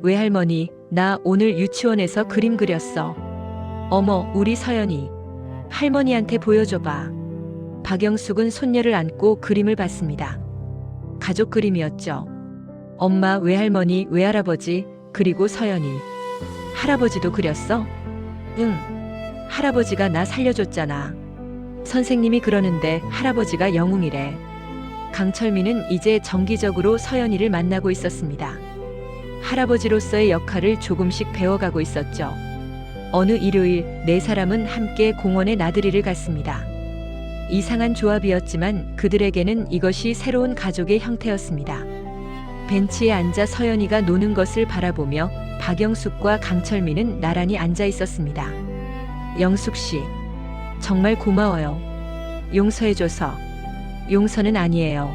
Speaker 2: 외할머니, 나 오늘 유치원에서 그림 그렸어. 어머, 우리 서연이. 할머니한테 보여줘봐. 박영숙은 손녀를 안고 그림을 봤습니다. 가족 그림이었죠. 엄마, 외할머니, 외할아버지, 그리고 서연이. 할아버지도 그렸어? 응. 할아버지가 나 살려줬잖아. 선생님이 그러는데 할아버지가 영웅이래. 강철민은 이제 정기적으로 서연이를 만나고 있었습니다. 할아버지로서의 역할을 조금씩 배워가고 있었죠. 어느 일요일 네 사람은 함께 공원에 나들이를 갔습니다. 이상한 조합이었지만 그들에게는 이것이 새로운 가족의 형태였습니다. 벤치에 앉아 서연이가 노는 것을 바라보며 박영숙과 강철민은 나란히 앉아 있었습니다. 영숙 씨, 정말 고마워요. 용서해줘서. 용서는 아니에요.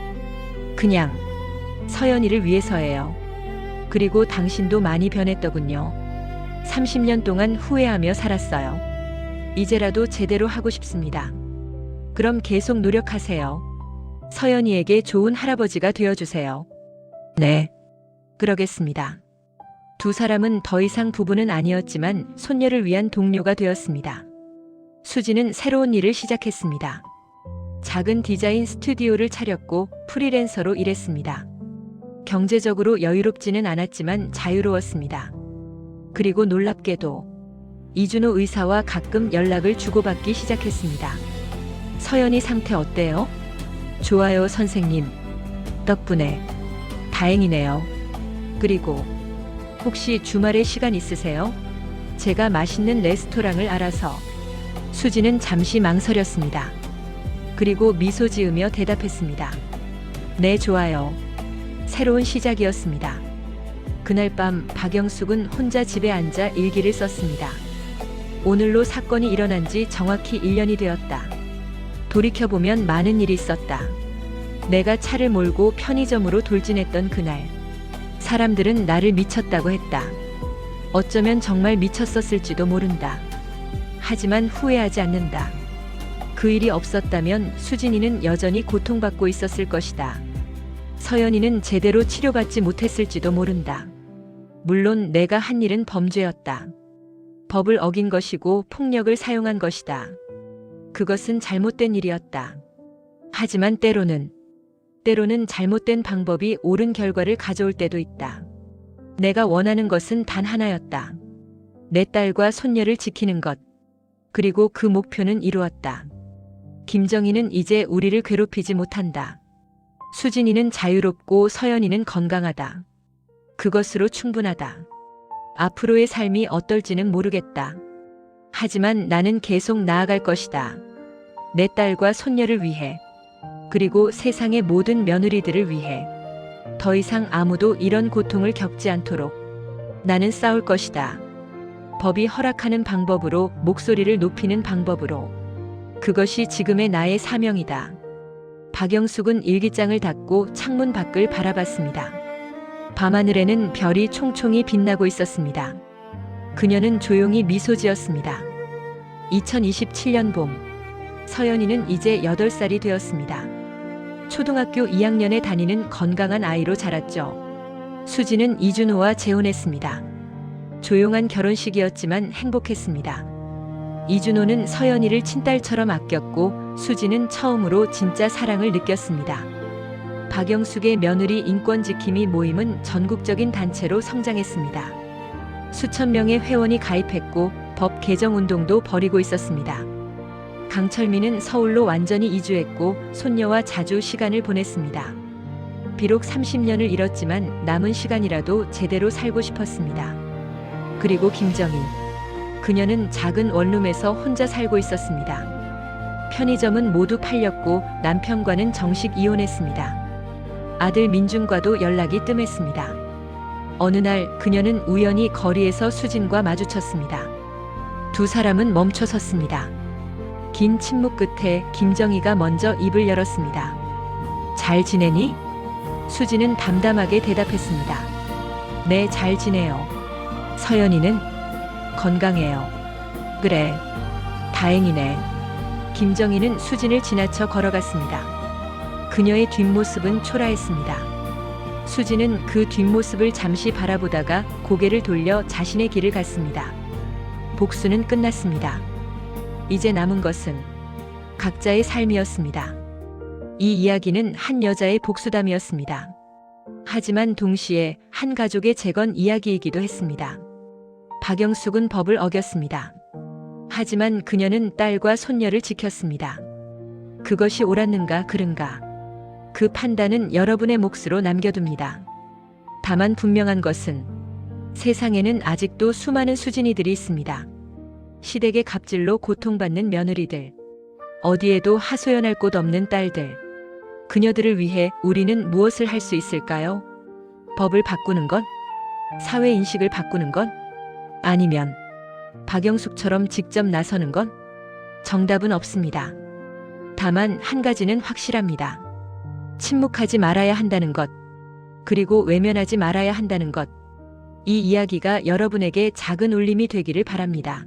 Speaker 2: 그냥 서연이를 위해서예요. 그리고 당신도 많이 변했더군요. 30년 동안 후회하며 살았어요. 이제라도 제대로 하고 싶습니다. 그럼 계속 노력하세요. 서연이에게 좋은 할아버지가 되어주세요. 네, 그러겠습니다. 두 사람은 더 이상 부부는 아니었지만 손녀를 위한 동료가 되었습니다. 수지는 새로운 일을 시작했습니다. 작은 디자인 스튜디오를 차렸고 프리랜서로 일했습니다. 경제적으로 여유롭지는 않았지만 자유로웠습니다. 그리고 놀랍게도 이준호 의사와 가끔 연락을 주고받기 시작했습니다. 서연이 상태 어때요? 좋아요, 선생님. 덕분에. 다행이네요. 그리고 혹시 주말에 시간 있으세요? 제가 맛있는 레스토랑을 알아서. 수지는 잠시 망설였습니다. 그리고 미소 지으며 대답했습니다. 네, 좋아요. 새로운 시작이었습니다. 그날 밤 박영숙은 혼자 집에 앉아 일기를 썼습니다. 오늘로 사건이 일어난 지 정확히 1년이 되었다. 돌이켜보면 많은 일이 있었다. 내가 차를 몰고 편의점으로 돌진했던 그날. 사람들은 나를 미쳤다고 했다. 어쩌면 정말 미쳤었을지도 모른다. 하지만 후회하지 않는다. 그 일이 없었다면 수진이는 여전히 고통받고 있었을 것이다. 서연이는 제대로 치료받지 못했을지도 모른다. 물론 내가 한 일은 범죄였다. 법을 어긴 것이고 폭력을 사용한 것이다. 그것은 잘못된 일이었다. 하지만 때로는 잘못된 방법이 옳은 결과를 가져올 때도 있다. 내가 원하는 것은 단 하나였다. 내 딸과 손녀를 지키는 것. 그리고 그 목표는 이루었다. 김정희는 이제 우리를 괴롭히지 못한다. 수진이는 자유롭고 서연이는 건강하다. 그것으로 충분하다. 앞으로의 삶이 어떨지는 모르겠다. 하지만 나는 계속 나아갈 것이다. 내 딸과 손녀를 위해. 그리고 세상의 모든 며느리들을 위해. 더 이상 아무도 이런 고통을 겪지 않도록. 나는 싸울 것이다. 법이 허락하는 방법으로, 목소리를 높이는 방법으로. 그것이 지금의 나의 사명이다. 박영숙은 일기장을 닫고 창문 밖을 바라봤습니다. 밤하늘에는 별이 총총히 빛나고 있었습니다. 그녀는 조용히 미소 지었습니다. 2027년 봄, 서연이는 이제 8살이 되었습니다. 초등학교 2학년에 다니는 건강한 아이로 자랐죠. 수지는 이준호와 재혼했습니다. 조용한 결혼식이었지만 행복했습니다. 이준호는 서연이를 친딸처럼 아꼈고 수지는 처음으로 진짜 사랑을 느꼈습니다. 박영숙의 며느리 인권지킴이 모임은 전국적인 단체로 성장했습니다. 수천 명의 회원이 가입했고 법 개정 운동도 벌이고 있었습니다. 강철민은 서울로 완전히 이주했고 손녀와 자주 시간을 보냈습니다. 비록 30년을 잃었지만 남은 시간이라도 제대로 살고 싶었습니다. 그리고 김정희. 그녀는 작은 원룸에서 혼자 살고 있었습니다. 편의점은 모두 팔렸고 남편과는 정식 이혼했습니다. 아들 민준과도 연락이 뜸했습니다. 어느 날 그녀는 우연히 거리에서 수진과 마주쳤습니다. 두 사람은 멈춰 섰습니다. 긴 침묵 끝에 김정희가 먼저 입을 열었습니다. 잘 지내니? 수진은 담담하게 대답했습니다. 네, 잘 지내요. 서연이는? 건강해요. 그래, 다행이네. 김정희는 수진을 지나쳐 걸어갔습니다. 그녀의 뒷모습은 초라했습니다. 수진은 그 뒷모습을 잠시 바라보다가 고개를 돌려 자신의 길을 갔습니다. 복수는 끝났습니다. 이제 남은 것은 각자의 삶이었습니다. 이 이야기는 한 여자의 복수담이었습니다. 하지만 동시에 한 가족의 재건 이야기이기도 했습니다. 박영숙은 법을 어겼습니다. 하지만 그녀는 딸과 손녀를 지켰습니다. 그것이 옳았는가 그른가? 그 판단은 여러분의 몫으로 남겨둡니다. 다만 분명한 것은 세상에는 아직도 수많은 수진이들이 있습니다. 시댁의 갑질로 고통받는 며느리들, 어디에도 하소연할 곳 없는 딸들. 그녀들을 위해 우리는 무엇을 할 수 있을까요? 법을 바꾸는 것? 사회 인식을 바꾸는 것? 아니면 박영숙처럼 직접 나서는 것? 정답은 없습니다. 다만 한 가지는 확실합니다. 침묵하지 말아야 한다는 것, 그리고 외면하지 말아야 한다는 것. 이 이야기가 여러분에게 작은 울림이 되기를 바랍니다.